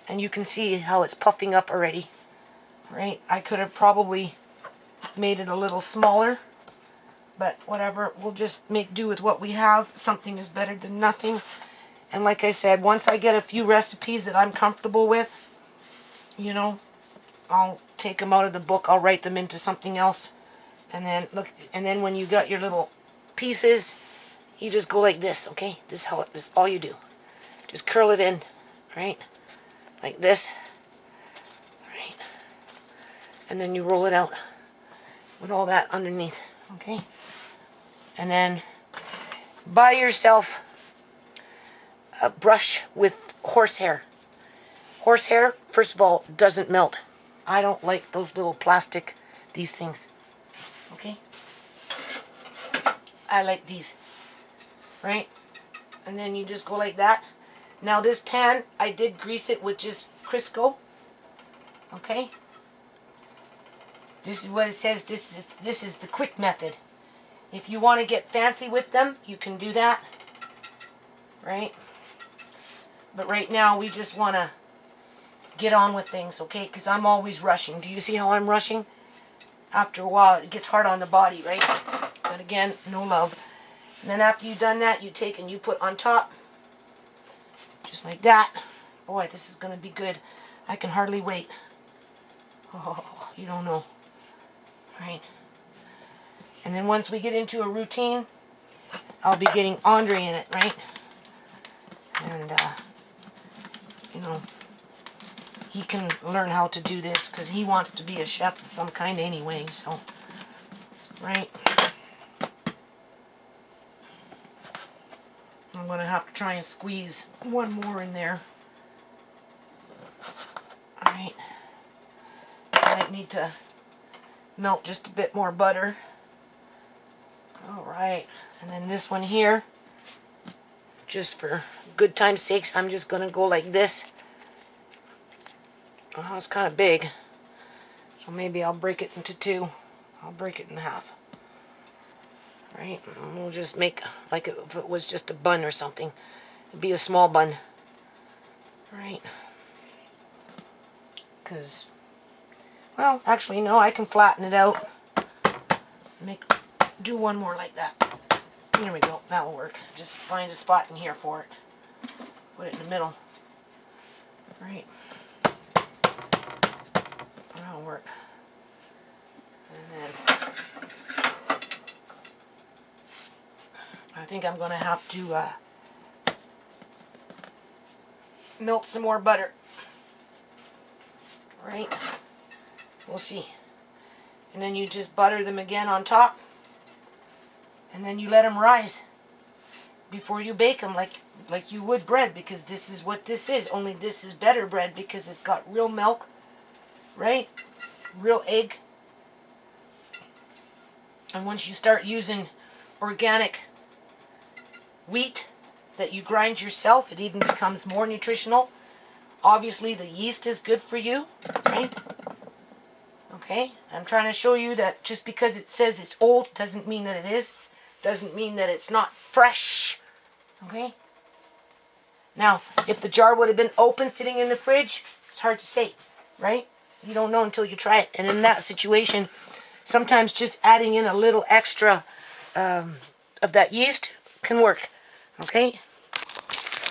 And you can see how it's puffing up already. Right? I could have probably made it a little smaller. But whatever. We'll just make do with what we have. Something is better than nothing. And like I said, once I get a few recipes that I'm comfortable with, you know, I'll take them out of the book. I'll write them into something else. And then look. And then when you got your little pieces, you just go like this, okay? This is all you do. Just curl it in, right? Like this, right? And then you roll it out with all that underneath, okay? And then buy yourself a brush with horsehair. Horsehair, first of all, doesn't melt. I don't like those little plastic, these things, okay? I like these, right? And then you just go like that. Now this pan, I did grease it with just Crisco. Okay? This is what it says. This is the quick method. If you want to get fancy with them, you can do that. Right? But right now we just want to get on with things, okay? Because I'm always rushing. Do you see how I'm rushing? After a while, it gets hard on the body, right? But again, no love. And then after you've done that, you take and you put on top. Just like that. Boy, this is going to be good. I can hardly wait. Oh, you don't know. Right? And then once we get into a routine, I'll be getting Andre in it, right? And, you know, he can learn how to do this because he wants to be a chef of some kind anyway, so, right? I'm going to have to try and squeeze one more in there. Alright. I might need to melt just a bit more butter. Alright. And then this one here, just for good time's sakes, I'm just going to go like this. Oh, it's kind of big. So maybe I'll break it into two. I'll break it in half. Right? And we'll just make like if it was just a bun or something. It'd be a small bun. Right? Because, well, actually, no, I can flatten it out. Do one more like that. There we go. That'll work. Just find a spot in here for it. Put it in the middle. Right? That'll work. And then I think I'm going to have to melt some more butter. Right? We'll see. And then you just butter them again on top. And then you let them rise before you bake them like you would bread, because this is what this is. Only this is better bread because it's got real milk, right? Real egg. And once you start using organic wheat that you grind yourself, it even becomes more nutritional. Obviously, the yeast is good for you, right? Okay? I'm trying to show you that just because it says it's old doesn't mean that it is. Doesn't mean that it's not fresh. Okay? Now, if the jar would have been open sitting in the fridge, it's hard to say, right? You don't know until you try it. And in that situation, sometimes just adding in a little extra of that yeast can work. Okay?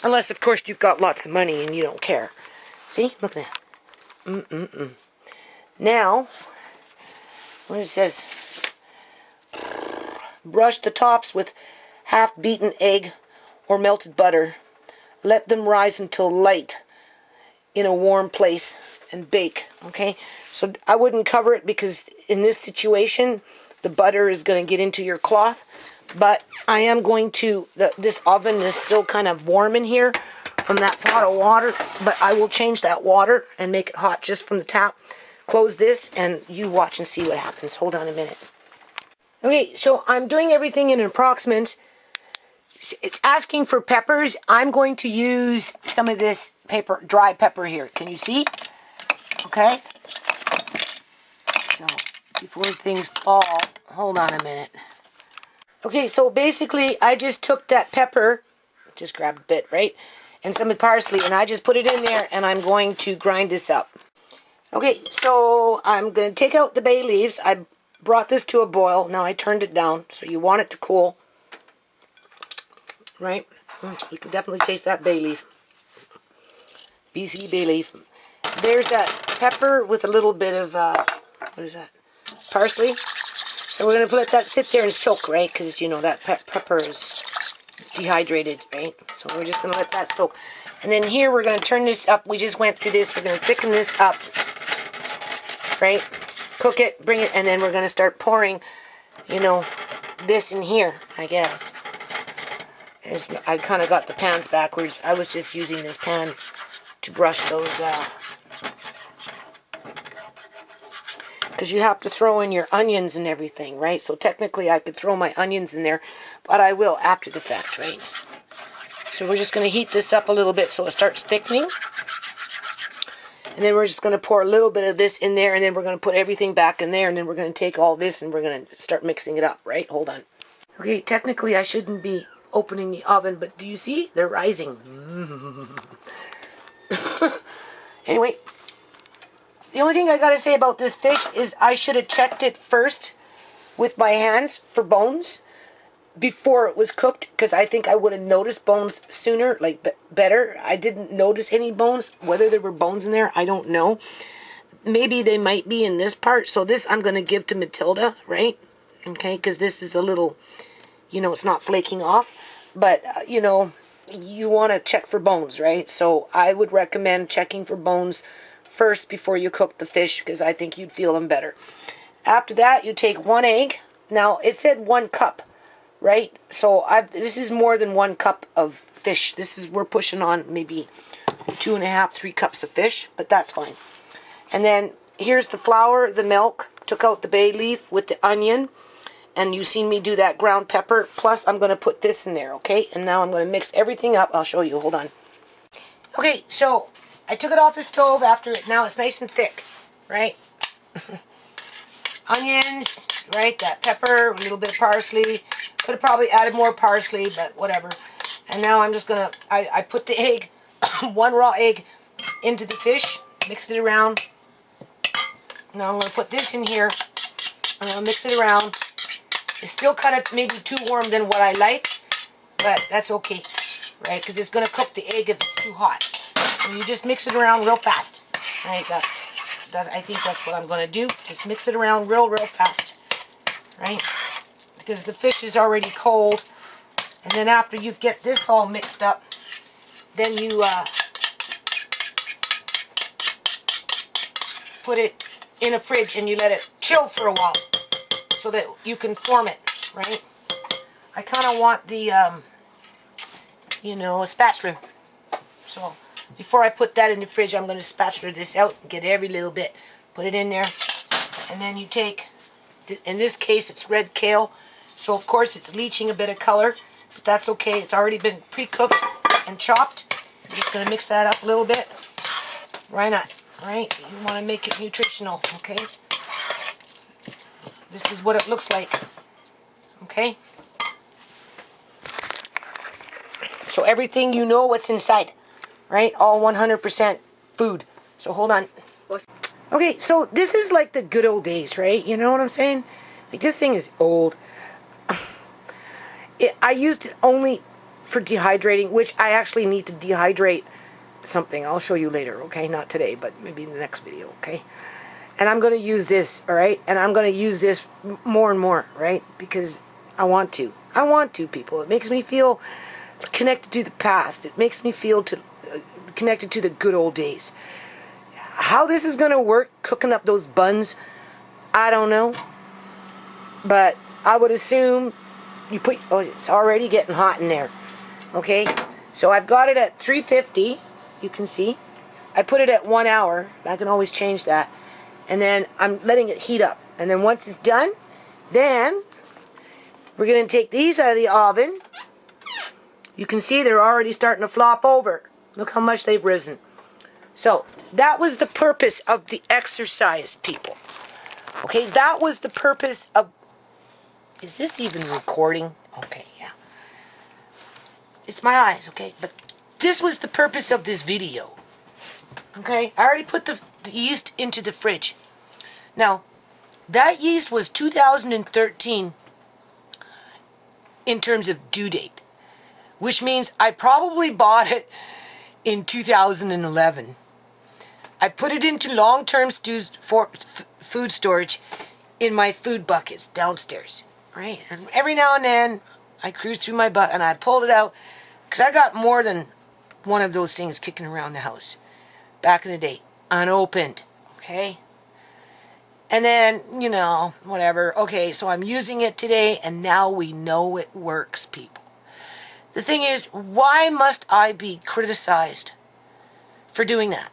Unless, of course, you've got lots of money and you don't care. See? Look at that. Now, when it says, brush the tops with half-beaten egg or melted butter. Let them rise until light in a warm place and bake. Okay? So I wouldn't cover it because in this situation, the butter is going to get into your cloth. But I am going to, this oven is still kind of warm in here from that pot of water. But I will change that water and make it hot just from the tap. Close this and you watch and see what happens. Hold on a minute. Okay, so I'm doing everything in approximate. It's asking for peppers. I'm going to use some of this dry pepper here. Can you see? Okay. So, before things fall, hold on a minute. Okay, so basically, I just took that pepper, just grabbed a bit, right? And some parsley, and I just put it in there, and I'm going to grind this up. Okay, so I'm going to take out the bay leaves. I brought this to a boil. Now I turned it down, so you want it to cool. Right? You can definitely taste that bay leaf. BC bay leaf. There's that pepper with a little bit of, what is that? Parsley. So we're going to let that sit there and soak, right? Because, you know, that pepper is dehydrated, right? So we're just going to let that soak. And then here we're going to turn this up. We just went through this. We're going to thicken this up. Right? Cook it, bring it, and then we're going to start pouring, you know, this in here, I guess. I kind of got the pans backwards. I was just using this pan to brush those, because you have to throw in your onions and everything, right? So technically I could throw my onions in there, but I will after the fact, right? So we're just going to heat this up a little bit so it starts thickening. And then we're just going to pour a little bit of this in there, and then we're going to put everything back in there, and then we're going to take all this and we're going to start mixing it up, right? Hold on. Okay, technically I shouldn't be opening the oven, but do you see? They're rising. Anyway, The only thing I gotta say about this fish is I should have checked it first with my hands for bones before it was cooked, because I think I would have noticed bones sooner, like better. I didn't notice any bones. Whether there were bones in there, I don't know. Maybe they might be in this part. So this I'm going to give to Matilda, right? Okay, because this is a little, you know, it's not flaking off. But, you know, you want to check for bones, right? So I would recommend checking for bones first before you cook the fish, because I think you'd feel them better. After that, you take 1 egg. Now, it said 1 cup, right? So this is more than 1 cup of fish. We're pushing on maybe 2.5, 3 cups of fish, but that's fine. And then here's the flour, the milk. Took out the bay leaf with the onion. And you've seen me do that ground pepper. Plus, I'm going to put this in there, okay? And now I'm going to mix everything up. I'll show you. Hold on. Okay, so I took it off the stove after it. Now it's nice and thick, right? Onions, right? That pepper, a little bit of parsley. Could have probably added more parsley, but whatever. And now I'm just going to, I put the egg, 1 raw egg, into the fish. Mixed it around. Now I'm going to put this in here. I'm going to mix it around. It's still kind of maybe too warm than what I like, but that's okay, right? Because it's going to cook the egg if it's too hot. So you just mix it around real fast, right? I think that's what I'm going to do. Just mix it around real fast, right? Because the fish is already cold. And then after you get this all mixed up, then you put it in a fridge and you let it chill for a while so that you can form it, right? I kind of want the, you know, a spatula. So before I put that in the fridge, I'm going to spatula this out and get every little bit. Put it in there. And then you take, in this case, it's red kale. So, of course, it's leaching a bit of color. But that's okay. It's already been pre-cooked and chopped. I'm just going to mix that up a little bit. Why not? Right? You want to make it nutritional, okay? This is what it looks like. Okay? So everything, you know what's inside. Right? All 100% food. So hold on. Okay, so this is like the good old days, right? You know what I'm saying? Like, this thing is old. I used it only for dehydrating, which I actually need to dehydrate something. I'll show you later, okay? Not today, but maybe in the next video, okay? And I'm going to use this, all right? And I'm going to use this more and more, right? Because I want to. I want to, people. It makes me feel connected to the past. It makes me feel connected to the good old days. How this is going to work, cooking up those buns, I don't know. But I would assume you put, oh, it's already getting hot in there. Okay? So I've got it at 350. You can see. I put it at 1 hour. I can always change that. And then I'm letting it heat up. And then once it's done, then we're going to take these out of the oven. You can see they're already starting to flop over. Look how much they've risen. So that was the purpose of the exercise, people. Okay, that was the purpose of... Is this even recording? Okay, yeah. It's my eyes, okay? But this was the purpose of this video. Okay, I already put the yeast into the fridge. Now, that yeast was 2013 in terms of due date, which means I probably bought it in 2011. I put it into long-term food storage in my food buckets downstairs, right? And every now and then, I cruise through my bucket and I pulled it out because I got more than one of those things kicking around the house back in the day, unopened, okay? And then, you know, whatever. Okay, so I'm using it today, and now we know it works, people. The thing is, why must I be criticized for doing that?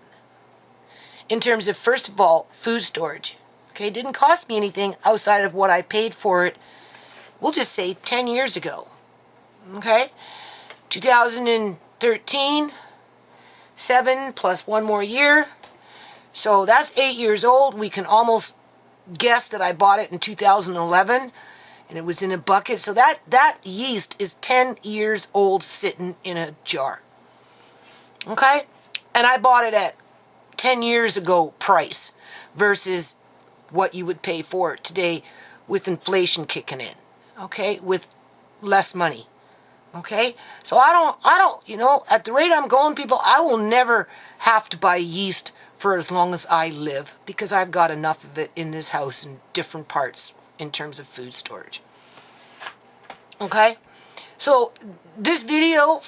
In terms of, first of all, food storage. Okay, it didn't cost me anything outside of what I paid for it, we'll just say 10 years ago. Okay? 2013, 7 plus 1 more year. So that's 8 years old. We can almost guess that I bought it in 2011. And it was in a bucket. So that yeast is 10 years old sitting in a jar. Okay? And I bought it at 10 years ago price versus what you would pay for it today with inflation kicking in, okay, with less money, okay? So I don't, you know, at the rate I'm going, people, I will never have to buy yeast for as long as I live because I've got enough of it in this house in different parts in terms of food storage, okay? So this video,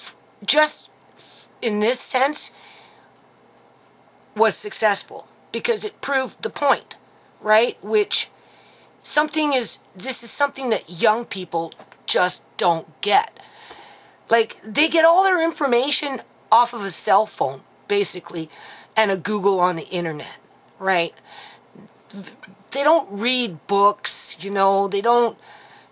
just in this sense, was successful because it proved the point, right? Which this is something that young people just don't get. Like, they get all their information off of a cell phone, basically, and a Google on the internet, right? They don't read books, you know, they don't,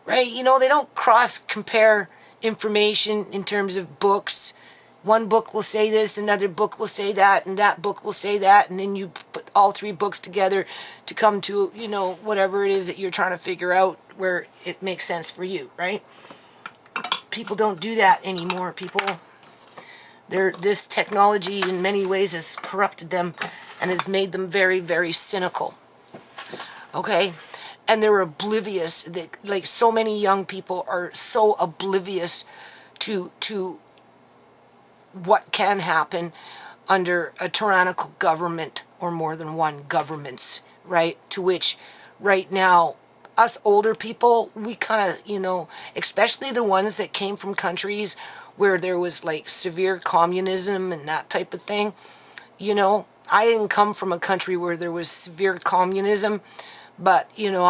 right? You know, they don't cross-compare information in terms of books. One book will say this, another book will say that, and that book will say that, and then you put all three books together to come to, you know, whatever it is that you're trying to figure out where it makes sense for you, right? People don't do that anymore. This technology in many ways has corrupted them and has made them very, very cynical, okay? And they're oblivious. Like, so many young people are so oblivious to what can happen under a tyrannical government or more than one governments, right? To which right now, us older people, we kind of, you know, especially the ones that came from countries where there was like severe communism and that type of thing, you know, I didn't come from a country where there was severe communism, but, you know,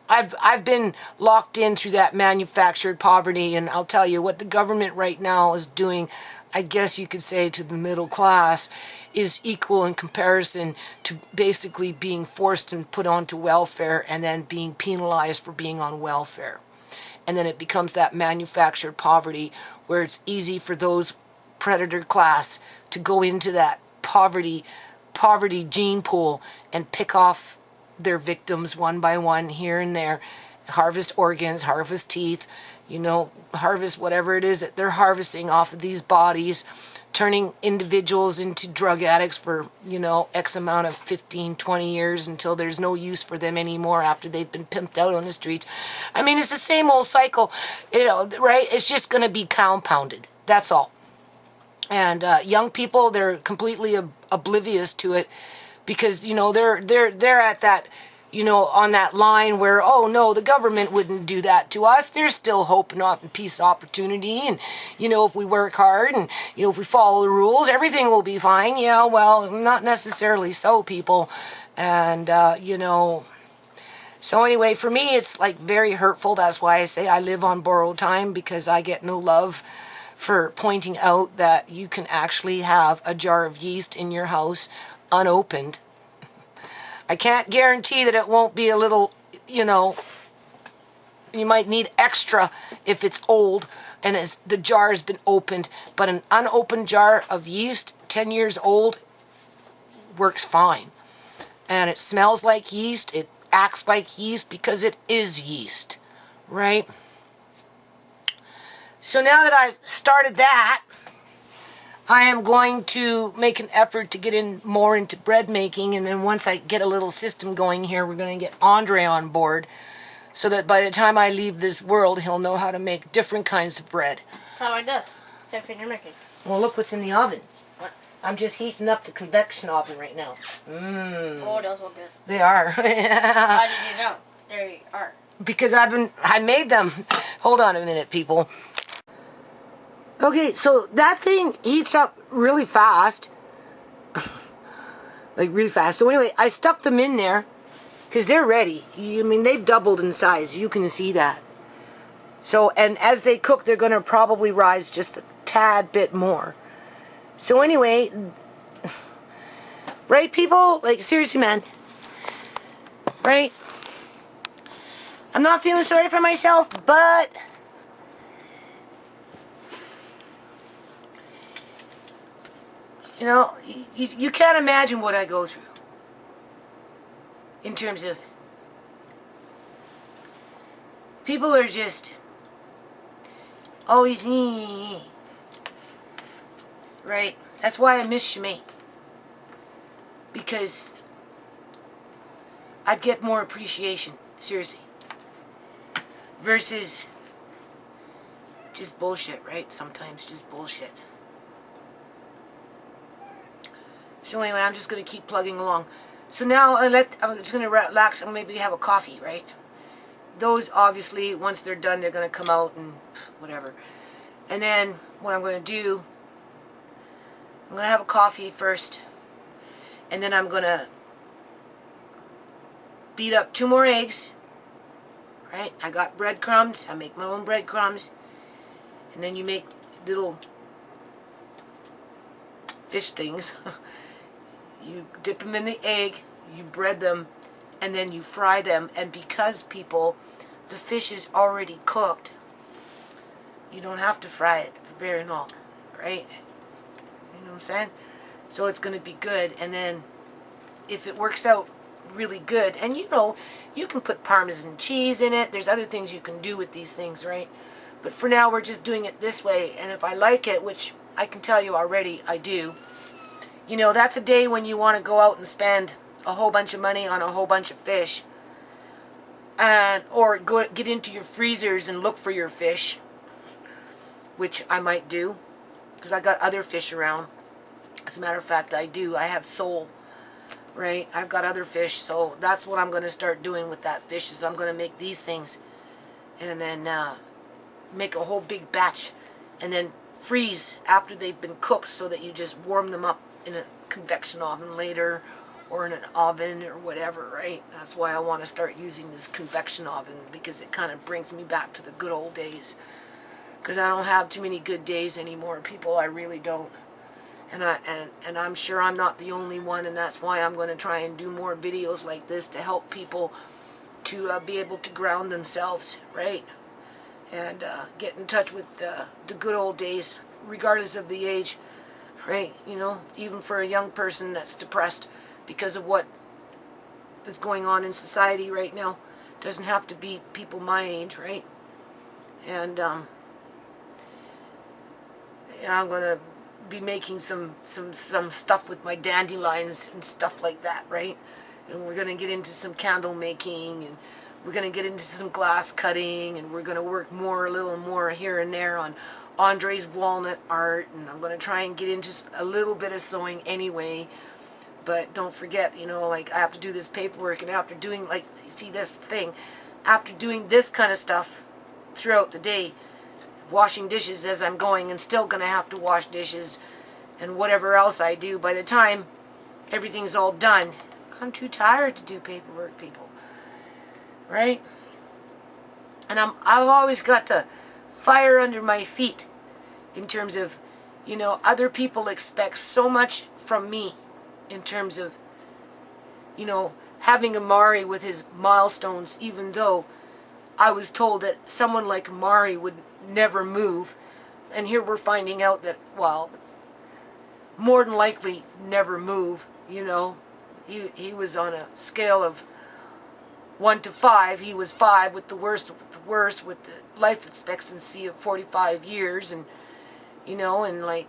I've been locked in through that manufactured poverty, and I'll tell you what the government right now is doing, I guess you could say, to the middle class is equal in comparison to basically being forced and put onto welfare and then being penalized for being on welfare. And then it becomes that manufactured poverty where it's easy for those predator class to go into that poverty gene pool and pick off their victims one by one here and there, harvest organs, harvest teeth, you know, harvest whatever it is that they're harvesting off of these bodies, turning individuals into drug addicts for, you know, X amount of 15, 20 years until there's no use for them anymore after they've been pimped out on the streets. I mean, it's the same old cycle, you know, right? It's just going to be compounded. That's all. And young people, they're completely oblivious to it because, you know, they're at that, you know, on that line where, oh no, the government wouldn't do that to us. There's still hope and peace, opportunity, and, you know, if we work hard and, you know, if we follow the rules, everything will be fine. Yeah, well, not necessarily so, people. And, you know, so anyway, for me, it's like very hurtful. That's why I say I live on borrowed time, because I get no love for pointing out that you can actually have a jar of yeast in your house unopened. I can't guarantee that it won't be a little, you know, you might need extra if it's old and the jar has been opened, but an unopened jar of yeast, 10 years old, works fine. And it smells like yeast, it acts like yeast because it is yeast, right? So now that I've started that, I am going to make an effort to get in more into bread making, and then once I get a little system going here, we're going to get Andre on board so that by the time I leave this world, he'll know how to make different kinds of bread. How it does. Except for your making. Well, look what's in the oven. What? I'm just heating up the convection oven right now. Oh, those look good. They are. How did you know? They are. Because I made them. Hold on a minute, people. Okay, so that thing heats up really fast. Like, really fast. So anyway, I stuck them in there because they're ready. I mean, they've doubled in size. You can see that. So, and as they cook, they're going to probably rise just a tad bit more. So anyway, right, people? Like, seriously, man. Right? I'm not feeling sorry for myself, but you know, you can't imagine what I go through in terms of people are just always right. That's why I miss ShaMay. because I'd get more appreciation, seriously, versus just bullshit, right? Sometimes just bullshit. So anyway, I'm just going to keep plugging along. So now I'm just going to relax and maybe have a coffee, right? Those obviously, once they're done, they're going to come out and whatever. And then what I'm going to do, I'm going to have a coffee first. And then I'm going to beat up 2 more eggs. Right? I got breadcrumbs. I make my own breadcrumbs. And then you make little fish things. You dip them in the egg. You bread them. And then you fry them. And because, people, the fish is already cooked, you don't have to fry it for very long. Right? You know what I'm saying? So it's going to be good. And then if it works out really good, and you know, you can put Parmesan cheese in it. There's other things you can do with these things, right? But for now, we're just doing it this way. And if I like it, which I can tell you already I do, you know, that's a day when you want to go out and spend a whole bunch of money on a whole bunch of fish. Or go get into your freezers and look for your fish, which I might do, because I got other fish around. As a matter of fact, I do. I have sole, right? I've got other fish, so that's what I'm going to start doing with that fish, is I'm going to make these things, and then make a whole big batch, and then freeze after they've been cooked, so that you just warm them up in a convection oven later, or in an oven, or whatever, right? That's why I want to start using this convection oven, because it kind of brings me back to the good old days. Because I don't have too many good days anymore, people. I really don't. And I'm sure I'm not the only one, and that's why I'm going to try and do more videos like this to help people to be able to ground themselves, right? And get in touch with the good old days, regardless of the age, right? You know, even for a young person that's depressed because of what is going on in society right now. Doesn't have to be people my age, right? And I'm going to be making some stuff with my dandelions and stuff like that, right? And we're going to get into some candle making, and we're going to get into some glass cutting, and we're going to work a little more here and there on Andre's walnut art, and I'm going to try and get into a little bit of sewing anyway. But don't forget, you know, like, I have to do this paperwork, and after doing, like, you see this thing, after doing this kind of stuff throughout the day, washing dishes as I'm going, and still going to have to wash dishes and whatever else I do, by the time everything's all done, I'm too tired to do paperwork, people. Right? And I've always got the fire under my feet in terms of, you know, other people expect so much from me in terms of, you know, having Amari with his milestones, even though I was told that someone like Amari would never move, and here we're finding out that, well, more than likely never move. You know, he was on a scale of 1 to 5. He was 5 with the worst with the life expectancy of 45 years, and you know, and like,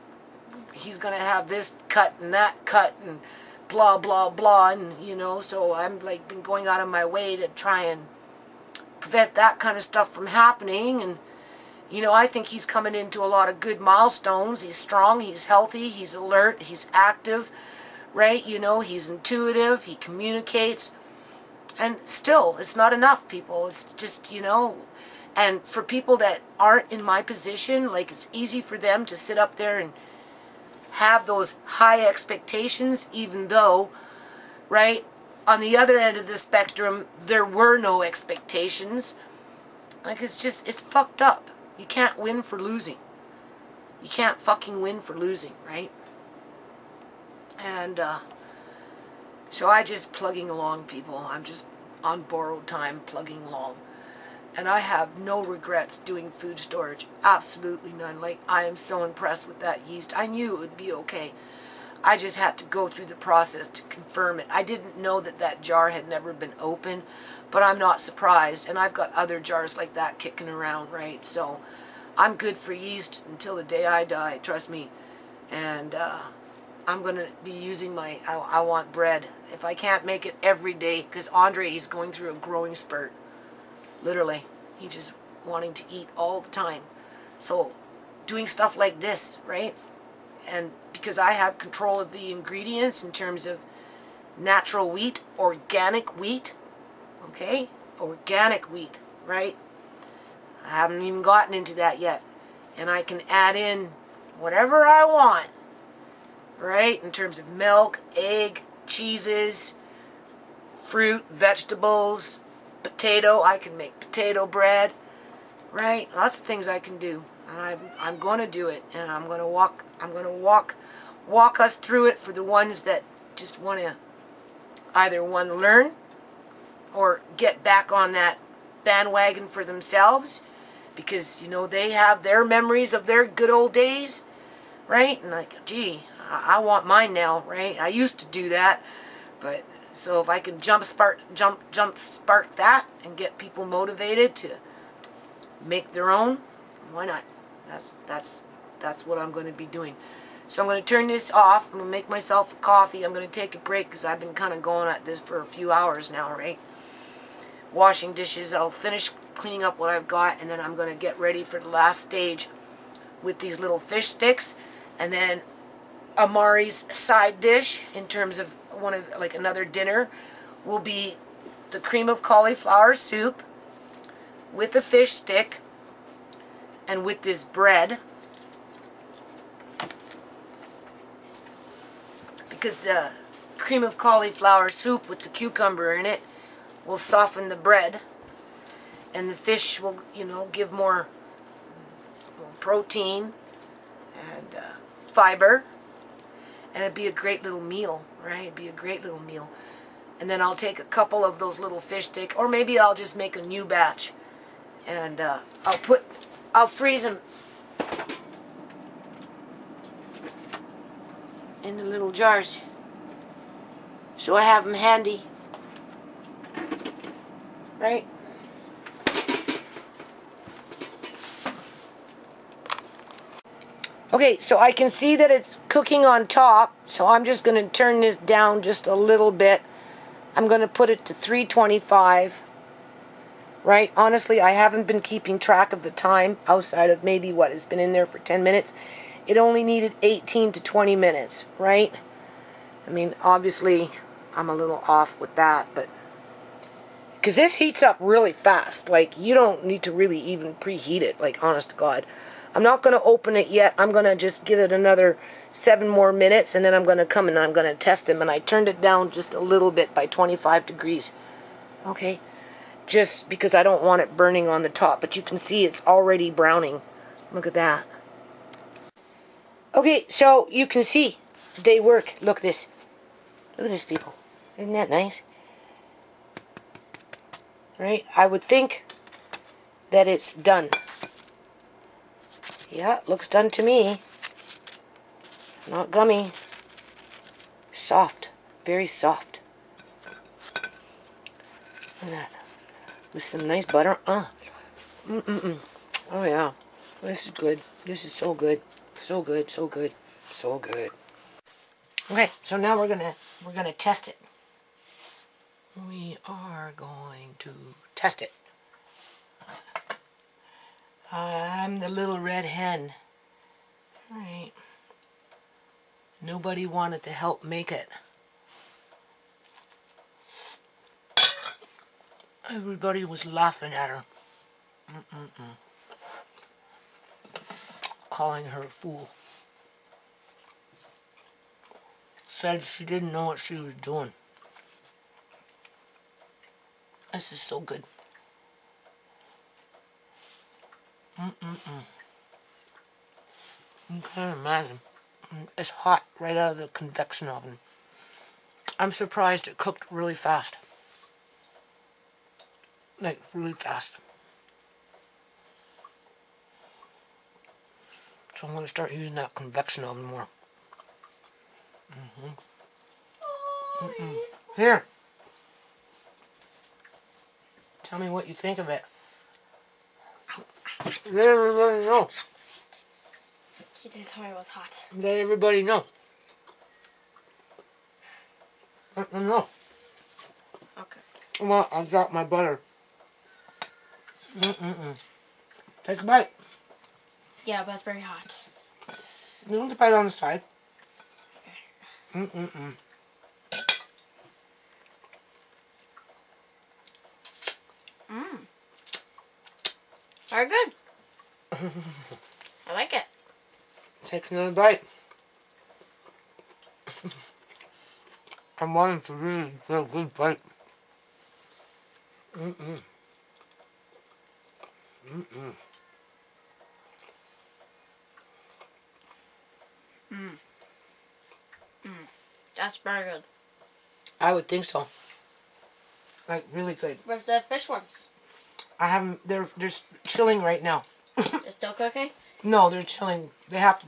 he's gonna have this cut and that cut and blah blah blah, and you know, so I'm like been going out of my way to try and prevent that kind of stuff from happening. And you know, I think he's coming into a lot of good milestones. He's strong, he's healthy, he's alert, he's active, right? You know, he's intuitive, he communicates. And still, it's not enough, people. It's just, you know, and for people that aren't in my position, like, it's easy for them to sit up there and have those high expectations, even though, right, on the other end of the spectrum, there were no expectations. Like, it's just, it's fucked up. You can't win for losing. You can't fucking win for losing, right? And, so I just plugging along, people. I'm just on borrowed time plugging along. And I have no regrets doing food storage. Absolutely none. Like, I am so impressed with that yeast. I knew it would be okay. I just had to go through the process to confirm it. I didn't know that that jar had never been opened, but I'm not surprised. And I've got other jars like that kicking around, right? So I'm good for yeast until the day I die, trust me. And I'm going to be using my, I want bread. If I can't make it every day, because Andre, he's going through a growing spurt. Literally. He's just wanting to eat all the time. So, doing stuff like this, right? And because I have control of the ingredients in terms of natural wheat, organic wheat, okay? Organic wheat, right? I haven't even gotten into that yet. And I can add in whatever I want, right? In terms of milk, egg, cheeses, fruit, vegetables, potato. I can make potato bread, right? Lots of things I can do. And I'm going to do it. And I'm going to walk us through it for the ones that just want to either learn or get back on that bandwagon for themselves, because you know they have their memories of their good old days, right? And like, gee, I want mine now, right? I used to do that, but so if I can jump spark that and get people motivated to make their own, why not? That's what I'm going to be doing. So I'm going to turn this off. I'm going to make myself a coffee. I'm going to take a break because I've been kind of going at this for a few hours now, right? Washing dishes. I'll finish cleaning up what I've got, and then I'm going to get ready for the last stage with these little fish sticks. And then Amari's side dish, in terms of like another dinner, will be the cream of cauliflower soup with a fish stick and with this bread. Because the cream of cauliflower soup with the cucumber in it will soften the bread, and the fish will, you know, give more protein and fiber, and it'd be a great little meal, right? It'd be a great little meal. And then I'll take a couple of those little fish sticks, or maybe I'll just make a new batch, and I'll freeze them in the little jars, so I have them handy, right? Okay, so I can see that it's cooking on top, so I'm just going to turn this down just a little bit. I'm going to put it to 325, right? Honestly, I haven't been keeping track of the time outside of maybe what has been in there for 10 minutes. It only needed 18 to 20 minutes, right? I mean, obviously, I'm a little off with that, but because this heats up really fast. Like, you don't need to really even preheat it, like, honest to God. I'm not going to open it yet. I'm going to just give it another 7 more minutes, and then I'm going to come and I'm going to test them. And I turned it down just a little bit by 25 degrees. Okay? Just because I don't want it burning on the top. But you can see it's already browning. Look at that. Okay, so you can see they work. Look at this. Look at this, people. Isn't that nice? Right? I would think that it's done. Yeah, it looks done to me. Not gummy. Soft. Very soft. Look at that. With some nice butter. Oh yeah. This is good. This is so good. So good, so good, so good. Okay, so now we're gonna test it. We are going to test it. I'm the little red hen. All right. Nobody wanted to help make it. Everybody was laughing at her. Calling her a fool. Said she didn't know what she was doing. This is so good. You can't imagine. It's hot right out of the convection oven. I'm surprised it cooked really fast. Like, really fast. So I'm going to start using that convection oven more. Here. Tell me what you think of it. Let everybody know. She didn't tell me it was hot. Let everybody know. No. Okay. Well, I've got my butter. Take a bite. Yeah, but it's very hot. You want to bite on the side. Okay. Very good. I like it. Take another bite. I'm wanting to really get a good bite. That's very good. I would think so. Like, really good. Where's the fish ones? I haven't. They're chilling right now. They're still cooking? No, they're chilling. They have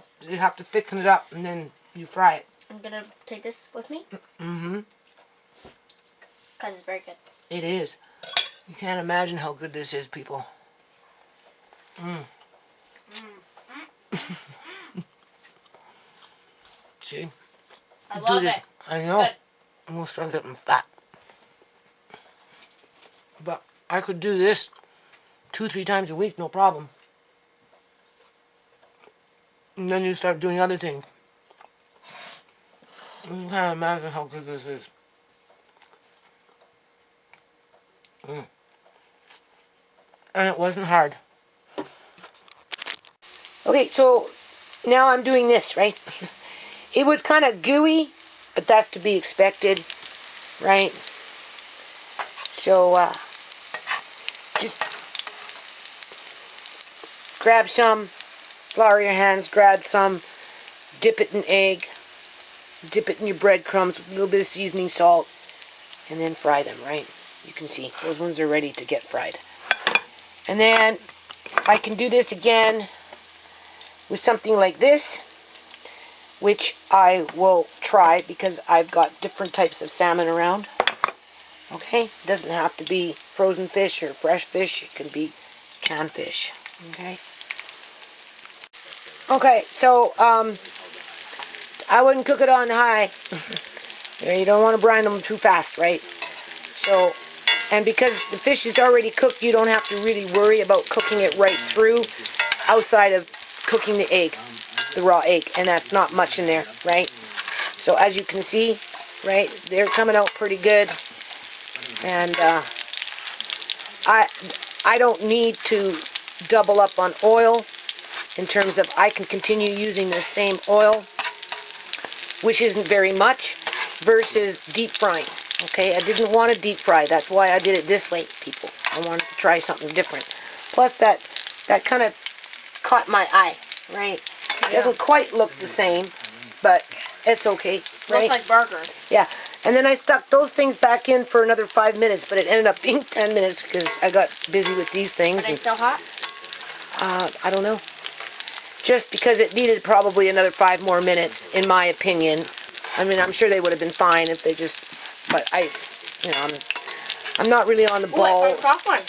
to thicken it up and then you fry it. I'm gonna take this with me. Mm-hmm. Because it's very good. It is. You can't imagine how good this is, people. See? I love it. I know. Good. I'm gonna start getting fat. But I could do this 2-3 times a week, no problem. And then you start doing other things. You can't imagine how good this is. And it wasn't hard. Okay, so now I'm doing this, right? It was kind of gooey, but that's to be expected, right? So, just grab some, flour your hands, grab some, dip it in egg, dip it in your breadcrumbs with a little bit of seasoning salt, and then fry them, right? You can see, those ones are ready to get fried. And then, I can do this again with something like this, which I will try because I've got different types of salmon around. Okay? It doesn't have to be frozen fish or fresh fish. It can be canned fish. Okay? Okay, so, I wouldn't cook it on high. You don't want to brine them too fast, right? So, and because the fish is already cooked, you don't have to really worry about cooking it right through outside of cooking the egg, the raw egg, and that's not much in there, right? So as you can see, right, they're coming out pretty good, and I don't need to double up on oil in terms of I can continue using the same oil, which isn't very much, versus deep frying. Okay, I didn't want to deep fry. That's why I did it this way, people. I wanted to try something different. Plus, that kind of caught my eye, right? It doesn't quite look the same, but it's okay, right? Looks like burgers. Yeah, and then I stuck those things back in for another 5 minutes, but it ended up being 10 minutes because I got busy with these things. Are they still hot? I don't know. Just because it needed probably another 5 more minutes, in my opinion. I mean, I'm sure they would have been fine if they just... But I'm not really on the ball. Oh, soft one.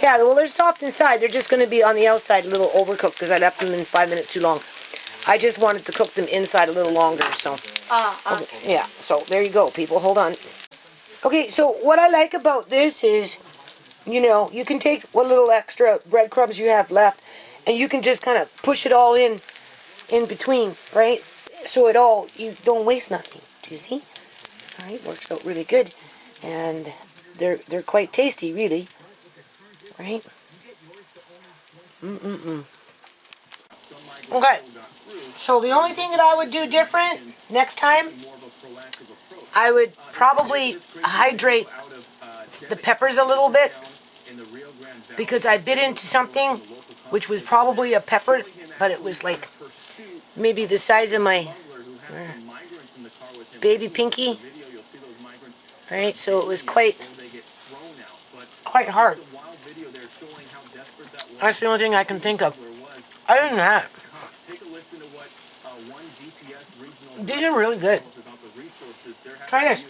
Yeah, well, they're soft inside. They're just going to be on the outside a little overcooked because I left them in 5 minutes too long. I just wanted to cook them inside a little longer, so. Okay. Yeah, so there you go, people. Hold on. Okay, so what I like about this is, you can take what little extra breadcrumbs you have left, and you can just kind of push it all in between, right? So you don't waste nothing. Do you see? All right, works out really good, and they're quite tasty, really, right? Okay, so the only thing that I would do different next time, I would probably hydrate the peppers a little bit, because I bit into something which was probably a pepper, but it was like maybe the size of my baby pinky. Right, so it was quite hard. That's the only thing I can think of. Other than that, these are really good. Try this.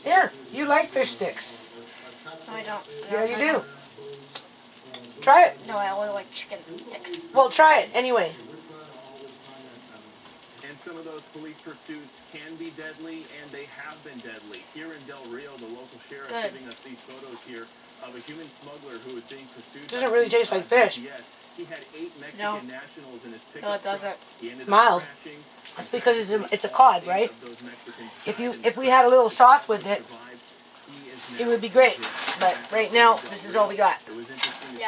Here, you like fish sticks. No, I don't. Yeah, you do. Try it. No, I only like chicken sticks. Well, try it anyway. And some of those police pursuits can be deadly, and they have been deadly. Here in Del Rio, the local sheriff giving us these photos here of a human smuggler who was being pursued. Doesn't really taste like fish. Yes, he had 8 Mexican nationals in his pickup. No, it doesn't. It's mild. That's because it's a cod, right? If we had a little sauce with it, it would be great. But right now, this is all we got. Yeah.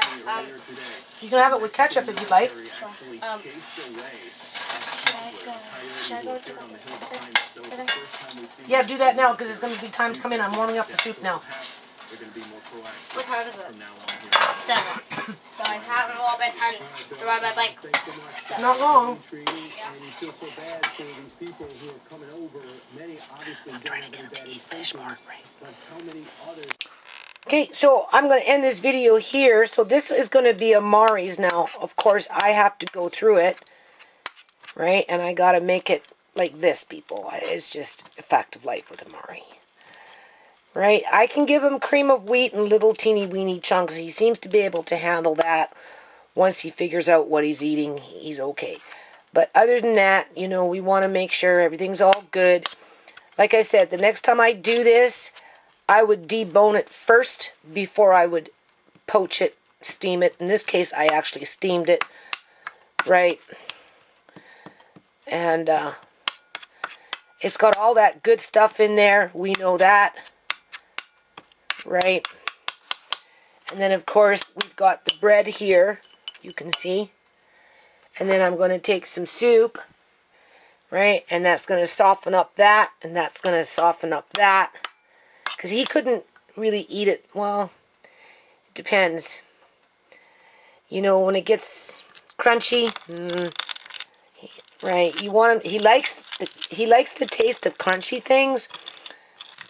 You can have it with ketchup if you'd like. Yeah, do that now because it's going to be time to come in. I'm warming up the soup now. What time is it? 7. So I haven't all been time to ride my bike. Not long. Okay, so I'm going to end this video here. So this is going to be Amari's now. Of course, I have to go through it. Right? And I got to make it like this, people. It's just a fact of life with Amari. Right? I can give him cream of wheat in little teeny weeny chunks. He seems to be able to handle that. Once he figures out what he's eating, he's okay. But other than that, you know, we want to make sure everything's all good. Like I said, the next time I do this, I would debone it first before I would poach it, steam it. In this case, I actually steamed it. Right? And it's got all that good stuff in there. We know that. Right? And then, of course, we've got the bread here. You can see. And then I'm going to take some soup. Right? And that's going to soften up that. And that's going to soften up that. Because he couldn't really eat it. Well, it depends. You know, when it gets crunchy... Right, you want him. He likes the taste of crunchy things,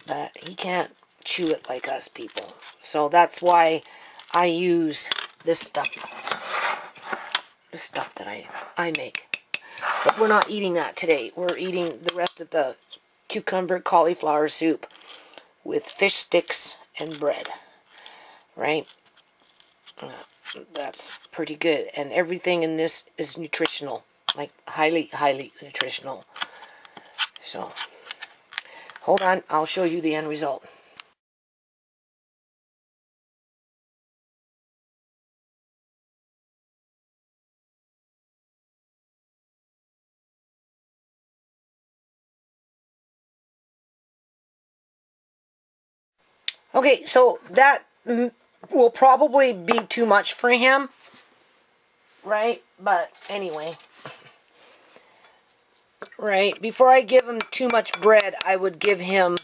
but he can't chew it like us people. So that's why I use this stuff. The stuff that I make. But we're not eating that today. We're eating the rest of the cucumber cauliflower soup with fish sticks and bread. Right? That's pretty good, and everything in this is nutritional. Like, highly, highly nutritional. So, hold on. I'll show you the end result. Okay, so that will probably be too much for him. Right? But, anyway... Right, before I give him too much bread, I would give him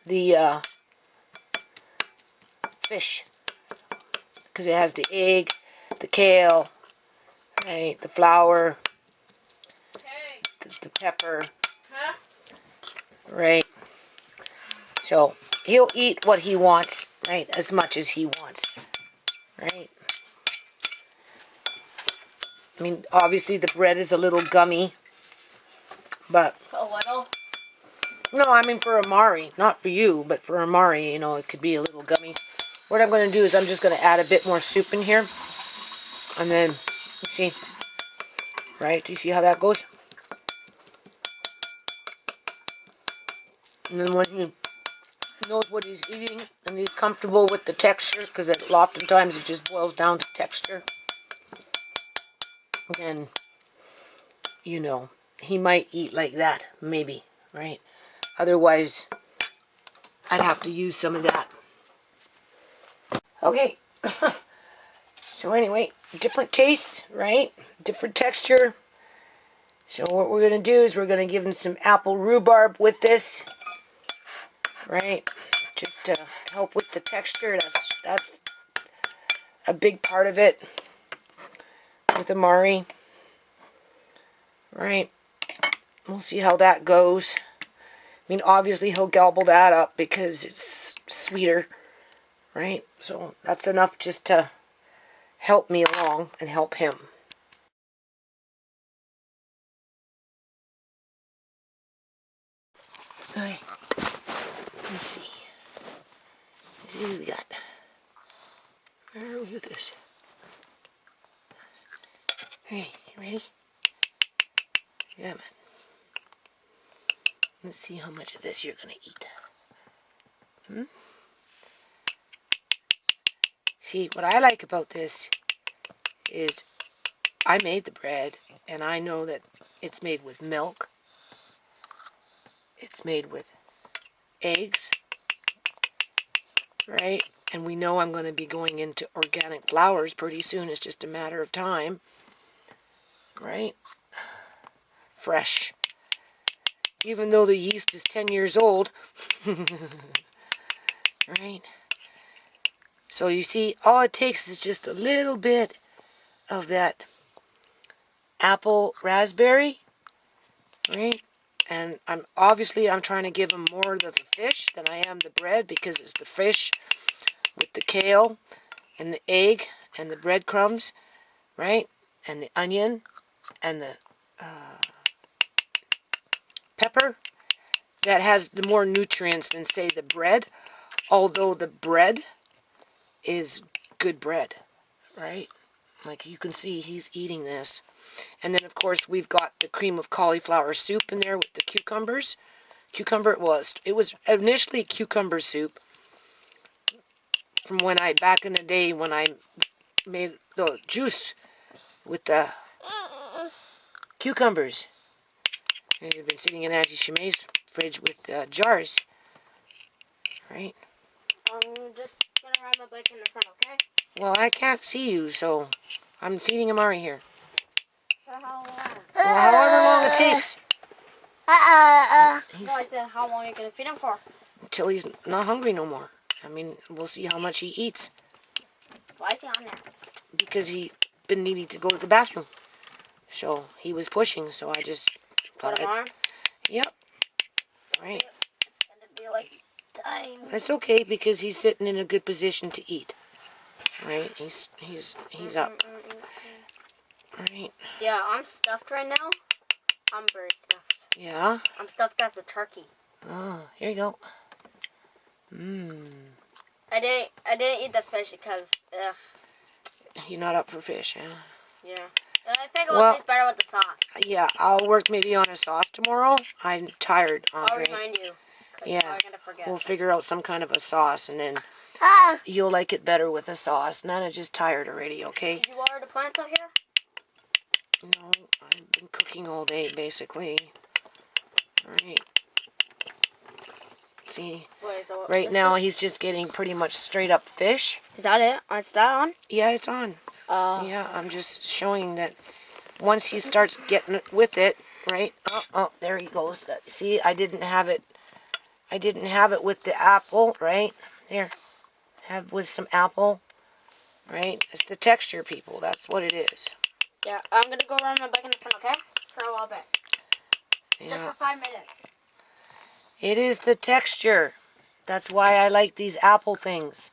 the fish. Because it has the egg, the kale, right, the flour, the pepper, right. So, he'll eat what he wants, right, as much as he wants, right. I mean, obviously the bread is a little gummy. But A little? No, I mean for Amari. Not for you, but for Amari, you know, it could be a little gummy. What I'm going to do is I'm just going to add a bit more soup in here. And then, you see, right? Do you see how that goes? And then when he knows what he's eating and he's comfortable with the texture, because oftentimes it just boils down to texture, then, you know, he might eat like that, maybe, right? Otherwise, I'd have to use some of that. Okay. So anyway, different taste, right? Different texture. So what we're going to do is we're going to give him some apple rhubarb with this, right? Just to help with the texture. That's a big part of it with Amari, right? We'll see how that goes. I mean, obviously he'll gobble that up because it's sweeter, right? So that's enough just to help me along and help him. Okay, let's see. Let's see what we got. Where are we with this? Okay, you ready? Yeah, man. Let's see how much of this you're gonna eat. See, what I like about this is I made the bread, and I know that it's made with milk. It's made with eggs, right? And we know I'm going to be going into organic flours pretty soon. It's just a matter of time, right? Fresh. Even though the yeast is 10 years old, right? So you see, all it takes is just a little bit of that apple raspberry, right? And I'm trying to give him more of the fish than I am the bread, because it's the fish with the kale and the egg and the breadcrumbs, right? And the onion and the pepper that has the more nutrients than, say, the bread. Although the bread is good bread, right? Like you can see, he's eating this. And then, of course, we've got the cream of cauliflower soup in there with the cucumbers. It was initially cucumber soup from back in the day when I made the juice with the cucumbers. And it's been sitting in Auntie ShaMay's fridge with jars, right? I'm just gonna ride my bike in the front, okay? Well, I can't see you, so I'm feeding Amari here. For how long? Well, however long it takes. No, I said how long are you gonna feed him for? Until he's not hungry no more. I mean, we'll see how much he eats. Why is he on there? Because he's been needing to go to the bathroom. So he was pushing, so I just Put him on? Yep. Right. It's gonna be like time. That's okay, because he's sitting in a good position to eat. Right? He's up. Right. Yeah, I'm stuffed right now. I'm very stuffed. Yeah? I'm stuffed as a turkey. Oh, here you go. I didn't eat the fish because You're not up for fish, huh? yeah. I think it will taste better with the sauce. Yeah, I'll work maybe on a sauce tomorrow. I'm tired, I'll Andre. remind you. Yeah. I'm gonna forget. We'll figure out some kind of a sauce, and then you'll like it better with a sauce. Nana's just tired already, okay? Did you water the plants out here? No, I've been cooking all day, basically. Alright. See, right now he's just getting pretty much straight up fish. Is that it? Is that on? Yeah, it's on. Yeah, I'm just showing that once he starts getting with it, right? Oh, there he goes. See, I didn't have it with the apple, right? There. Have with some apple, right? It's the texture, people. That's what it is. Yeah, I'm gonna go around my bike in the front, okay? For a while bit. Yeah. Just for 5 minutes. It is the texture. That's why I like these apple things,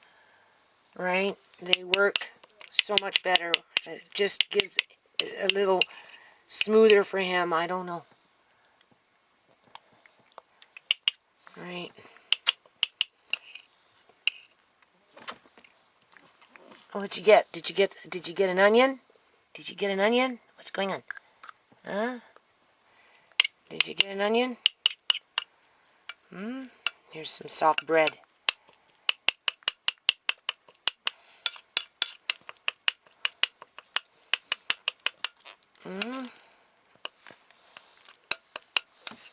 right? They work so much better. It just gives it a little smoother for him. I don't know. Right. Oh, what'd you get? Did you get an onion? Did you get an onion? What's going on? Huh? Did you get an onion? Here's some soft bread.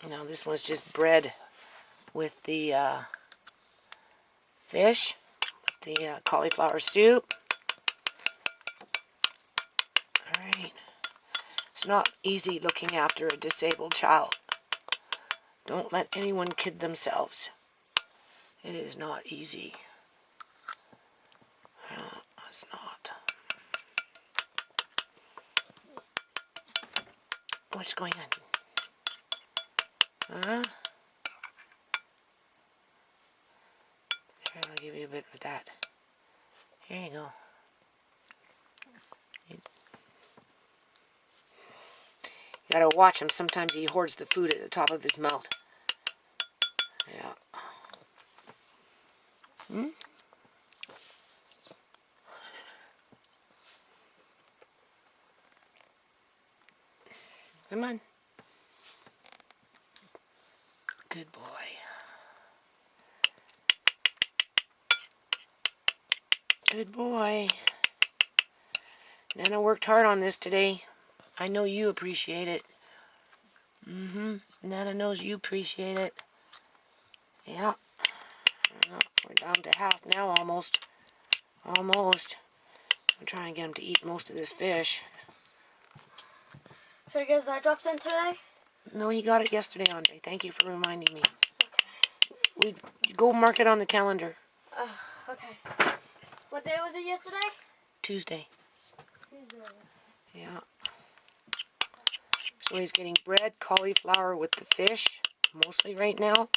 Now this one's just bread with the fish, with the cauliflower soup. Alright. It's not easy looking after a disabled child. Don't let anyone kid themselves. It is not easy. No, it's not. What's going on? Huh? Here, I'll give you a bit of that. Here you go. You gotta watch him. Sometimes he hoards the food at the top of his mouth. Yeah. Come on. Good boy. Good boy. Nana worked hard on this today. I know you appreciate it. Nana knows you appreciate it. Yeah. We're down to half now, almost. Almost. I'm trying to get him to eat most of this fish. Should I get his eye drops in today? No, he got it yesterday, Andre. Thank you for reminding me. Okay. We go mark it on the calendar. Okay. What day was it yesterday? Tuesday. Tuesday. Yeah. So he's getting bread, cauliflower with the fish, mostly right now.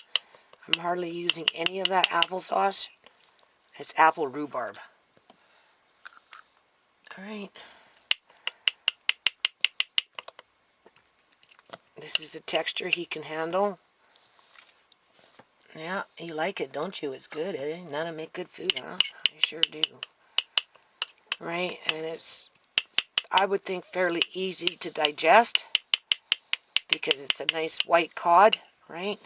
I'm hardly using any of that applesauce. It's apple rhubarb. Alright. This is a texture he can handle. Yeah, you like it, don't you? It's good, eh? Nana make good food, huh? I sure do. Right, and it's, I would think, fairly easy to digest because it's a nice white cod, right?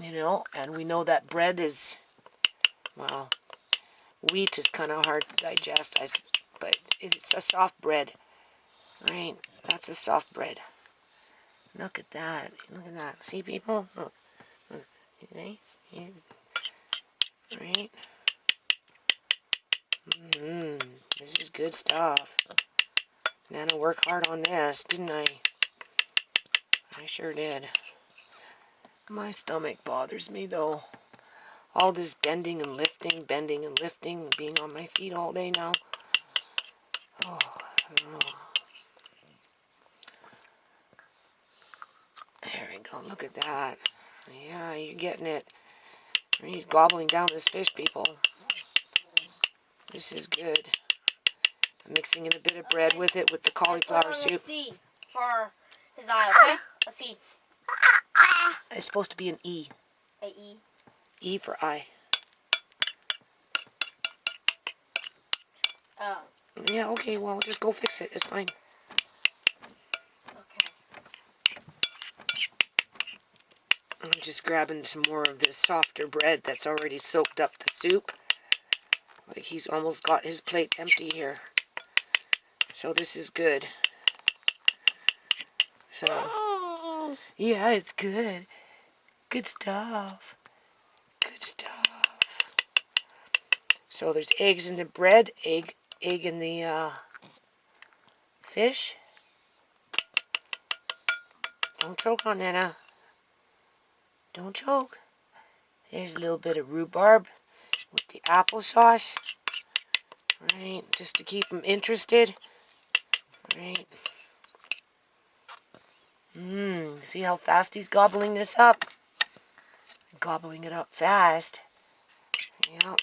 You know, and we know that bread is, well, wheat is kind of hard to digest, but it's a soft bread, right? That's a soft bread. Look at that. Look at that. See, people? Look. Look. Okay? Right? This is good stuff. Nana worked hard on this, didn't I? I sure did. My stomach bothers me, though. All this bending and lifting, being on my feet all day now. Oh, I don't know. There we go. Look at that. Yeah, you're getting it. You're gobbling down this fish, people. This is good. I'm mixing in a bit of bread with it, with the cauliflower soup. Let's see for his eye, okay? Let's see. It's supposed to be an E. A E. E for eye. Oh. Yeah, okay, well, just go fix it. It's fine. Okay. I'm just grabbing some more of this softer bread that's already soaked up the soup. Like he's almost got his plate empty here. So this is good. So, yeah, it's good. Good stuff. Good stuff. So there's eggs in the bread, egg in the fish. Don't choke on Nana. Don't choke. There's a little bit of rhubarb with the applesauce. Right, just to keep them interested. Right. See how fast he's gobbling this up? Gobbling it up fast. Yep.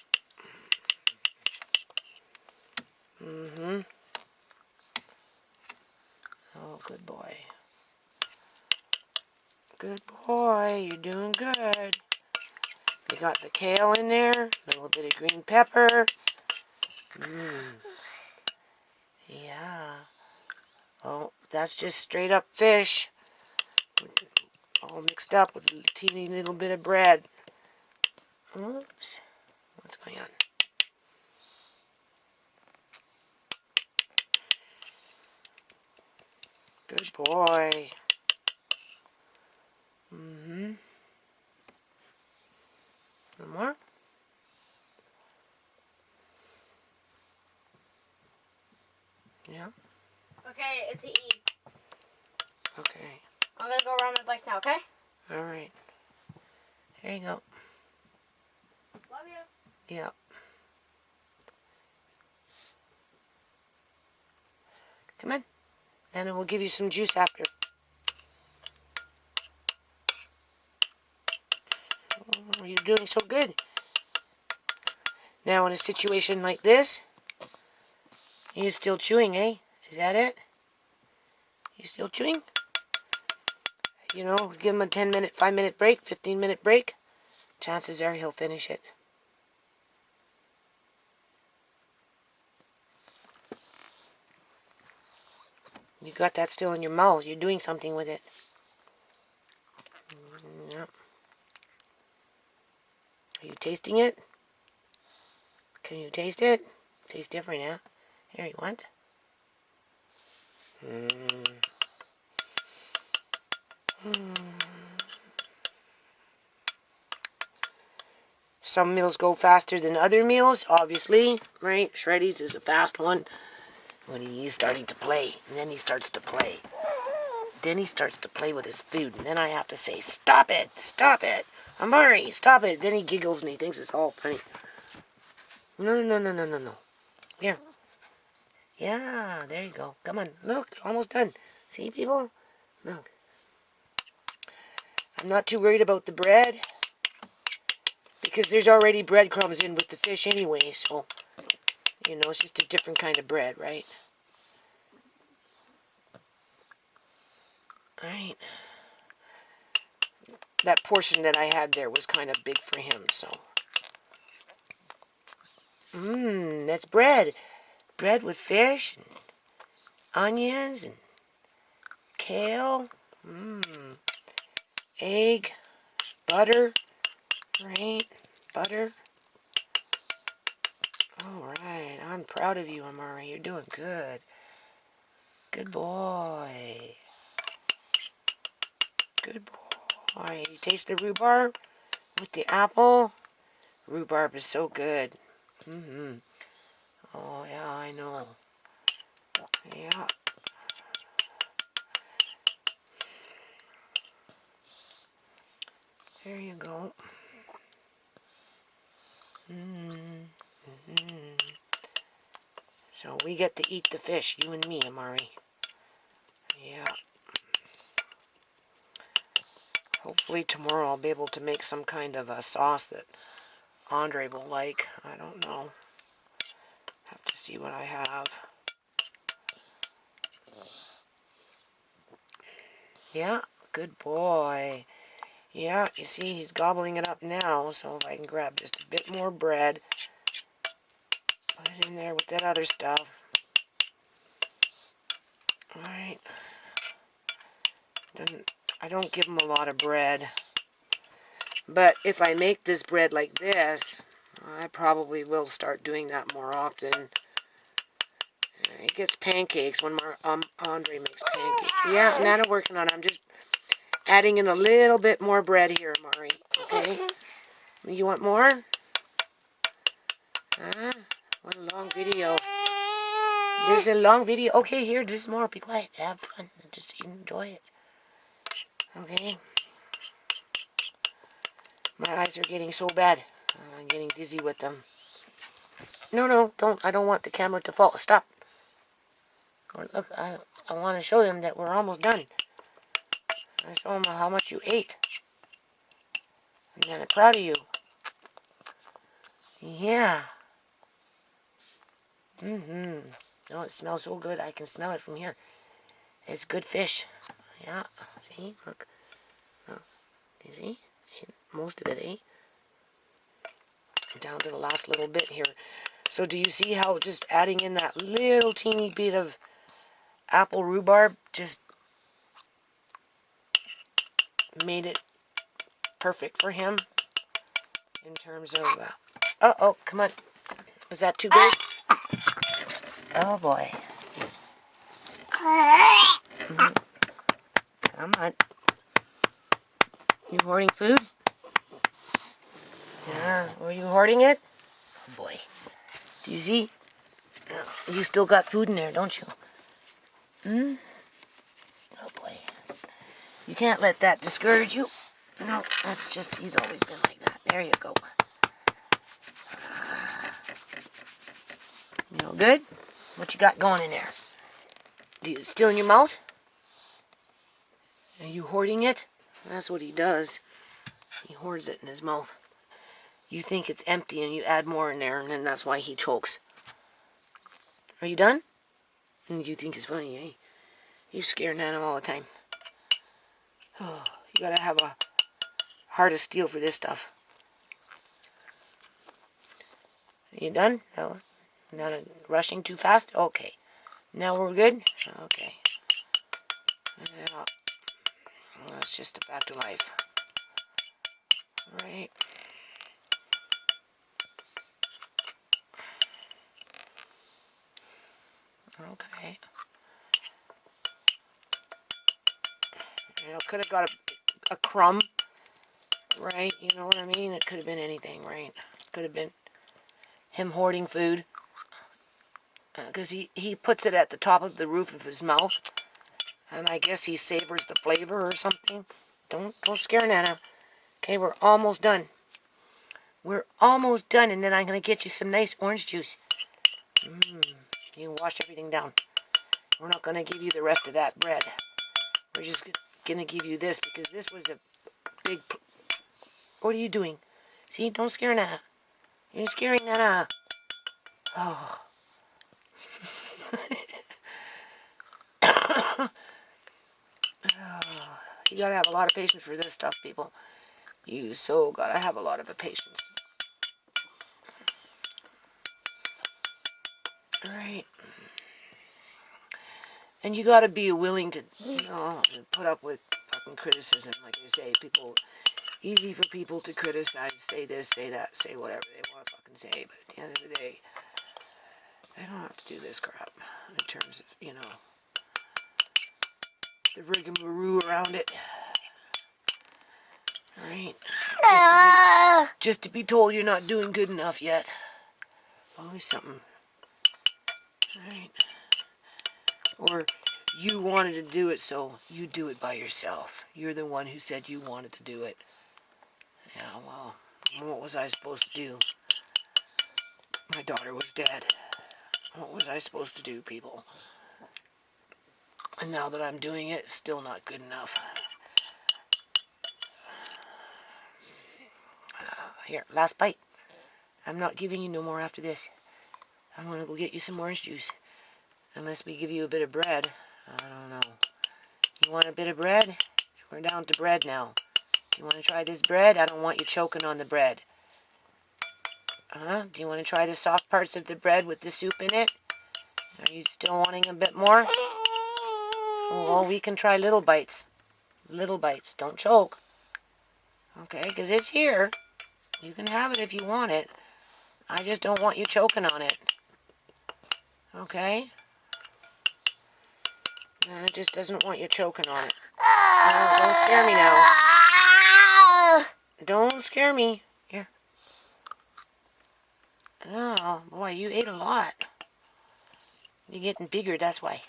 Oh, good boy. Good boy, you're doing good. You got the kale in there, a little bit of green pepper. Yeah. Oh, that's just straight up fish. All mixed up with a teeny little bit of bread. Oops. What's going on? Good boy. One more? Yeah. Okay, it's an E. Okay. I'm gonna go around my bike now, okay? Alright. Here you go. Love you. Yeah. Come on. Then we'll give you some juice after. Oh, you're doing so good. Now in a situation like this, you're still chewing, eh? Is that it? You still chewing? You know, give him a 10-minute, 5-minute break, 15-minute break. Chances are he'll finish it. You got that still in your mouth. You're doing something with it. Are you tasting it? Can you taste it? Tastes different, yeah? Here, you want? Some meals go faster than other meals, obviously, right? Shreddies is a fast one when he's starting to play, and then he starts to play. Then he starts to play with his food, and then I have to say, stop it, Amari, stop it. Then he giggles and he thinks it's all funny. No. Here. Yeah, there you go. Come on, look, almost done. See, people? Look. I'm not too worried about the bread, because there's already breadcrumbs in with the fish anyway, so, you know, it's just a different kind of bread, right? Alright. That portion that I had there was kind of big for him, so. That's bread. Bread with fish, and onions, and kale, egg, butter, right? Butter. Alright, I'm proud of you, Amari. You're doing good. Good boy. Good boy. You taste the rhubarb with the apple? Rhubarb is so good. Oh, yeah, I know. Yeah. There you go. So we get to eat the fish, you and me, Amari. Yeah. Hopefully tomorrow I'll be able to make some kind of a sauce that Andre will like. I don't know. Have to see what I have. Yeah, good boy. Yeah, you see he's gobbling it up now, so if I can grab just a bit more bread, put it in there with that other stuff. Alright. I don't give him a lot of bread. But if I make this bread like this, I probably will start doing that more often. He gets pancakes when Andre makes pancakes. Yeah, Nana working on it. I'm just adding in a little bit more bread here, Amari. Okay? You want more? Huh? What a long video. This is a long video. Okay, here, there's more. Be quiet. Have fun. Just enjoy it. Okay? My eyes are getting so bad. I'm getting dizzy with them. No, don't. I don't want the camera to fall. Stop. Look, I want to show them that we're almost done. I show them how much you ate. And then I'm proud of you. Yeah. Oh, it smells so good. I can smell it from here. It's good fish. Yeah. See? Look. Oh, you see? Most of it, eh? Down to the last little bit here. So do you see how just adding in that little teeny bit of apple rhubarb just made it perfect for him in terms of... oh, come on. Is that too big? Oh, boy. Come on. You hoarding food? Yeah. Were you hoarding it? Oh, boy. Do you see? You still got food in there, don't you? Oh, boy. You can't let that discourage you. No, that's just, he's always been like that. There you go. You know, good? What you got going in there? Do you still in your mouth? Are you hoarding it? That's what he does. He hoards it in his mouth. You think it's empty and you add more in there, and then that's why he chokes. Are you done? And you think it's funny, eh? You scare Nana all the time. Oh, you gotta have a heart of steel for this stuff. Are you done? No. Not rushing too fast? Okay. Now we're good? Okay. Yeah. Well, that's just a fact of life. Alright. Okay. You know, could have got a crumb, right? You know what I mean? It could have been anything, right? Could have been him hoarding food. Because he puts it at the top of the roof of his mouth. And I guess he savors the flavor or something. Don't scare Nana. Okay, we're almost done. We're almost done, and then I'm going to get you some nice orange juice. You can wash everything down. We're not going to give you the rest of that bread. We're just going to give you this because this was a big... What are you doing? See, don't scare Nana. You're scaring Nana. Oh. You got to have a lot of patience for this stuff, people. You so got to have a lot of patience. Alright. And you gotta be willing to, you know, put up with fucking criticism. Like I say, people, easy for people to criticize, say this, say that, say whatever they want to fucking say. But at the end of the day, I don't have to do this crap in terms of, you know, the rigmarole around it. Alright. Just to be told you're not doing good enough yet. Always something. Alright. Or you wanted to do it, so you do it by yourself. You're the one who said you wanted to do it. Yeah, well, what was I supposed to do? My daughter was dead. What was I supposed to do, people? And now that I'm doing it, it's still not good enough. Here, last bite. I'm not giving you no more after this. I'm going to go get you some orange juice. Unless we give you a bit of bread. I don't know. You want a bit of bread? We're down to bread now. You want to try this bread? I don't want you choking on the bread. Do you want to try the soft parts of the bread with the soup in it? Are you still wanting a bit more? Well, we can try little bites. Little bites. Don't choke. Okay, because it's here. You can have it if you want it. I just don't want you choking on it. Okay? And it just doesn't want you choking on it. Oh, don't scare me now. Don't scare me. Here. Oh, boy, you ate a lot. You're getting bigger, that's why.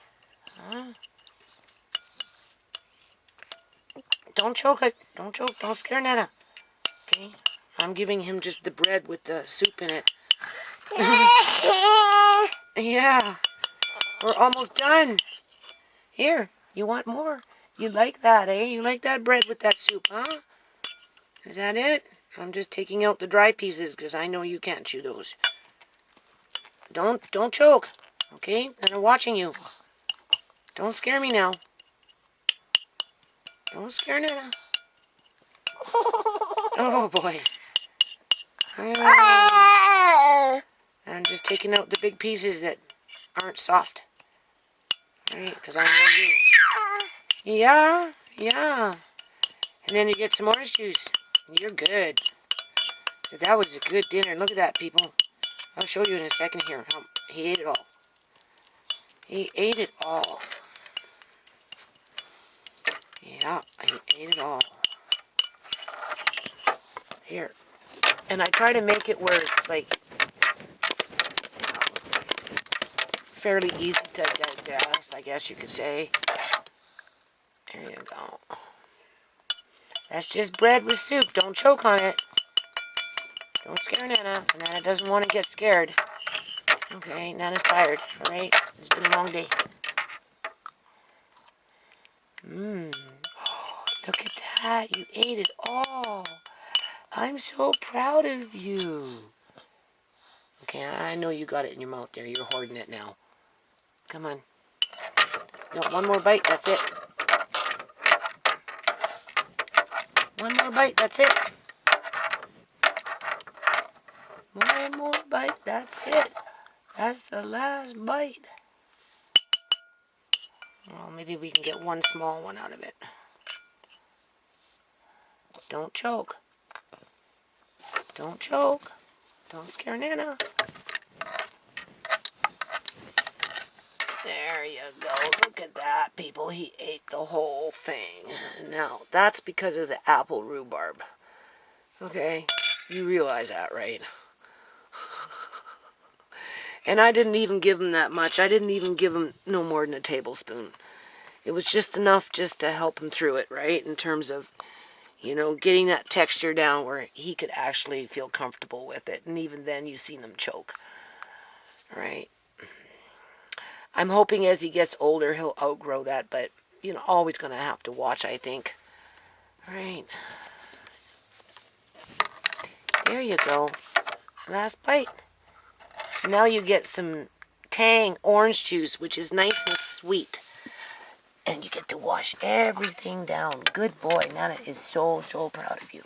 Don't choke it. Don't choke. Don't scare Nana. Okay? I'm giving him just the bread with the soup in it. Yeah. We're almost done. Here. You want more? You like that, eh? You like that bread with that soup, huh? Is that it? I'm just taking out the dry pieces because I know you can't chew those. Don't choke. Okay? And I'm watching you. Don't scare me now. Don't scare Nana. Oh, boy. I'm just taking out the big pieces that aren't soft. Right? Because I know you. Yeah. And then you get some orange juice. You're good. So that was a good dinner. Look at that, people. I'll show you in a second here. He ate it all. He ate it all. Yeah, he ate it all. Here. And I try to make it where it's like fairly easy to digest, I guess you could say. There you go. That's just bread with soup. Don't choke on it. Don't scare Nana. Nana doesn't want to get scared. Okay, Nana's tired. Alright? It's been a long day. Look at that. You ate it all. I'm so proud of you. Okay, I know you got it in your mouth there. You're hoarding it now. Come on. No, one more bite. That's it. One more bite. That's it. One more bite. That's it. That's the last bite. Well, maybe we can get one small one out of it. Don't choke. Don't choke. Don't scare Nana. There you go. Look at that, people. He ate the whole thing. Now, that's because of the apple rhubarb. Okay? You realize that, right? And I didn't even give him that much. I didn't even give him no more than a tablespoon. It was just enough just to help him through it, right? In terms of, you know, getting that texture down where he could actually feel comfortable with it. And even then, you've seen him choke. Right? I'm hoping as he gets older, he'll outgrow that. But, you know, always going to have to watch, I think. All right. There you go. Last bite. So now you get some tang orange juice, which is nice and sweet. And you get to wash everything down. Good boy. Nana is so, so proud of you.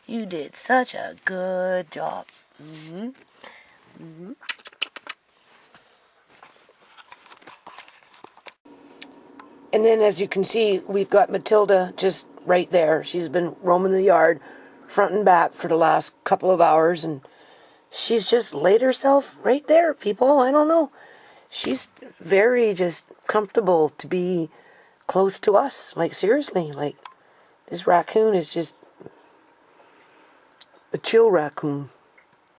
You did such a good job. Mm-hmm. Mm-hmm. And then as you can see, we've got Matilda just right there. She's been roaming the yard front and back for the last couple of hours. And she's just laid herself right there, people. I don't know. She's very just comfortable to be close to us. Like, seriously, like, this raccoon is just a chill raccoon.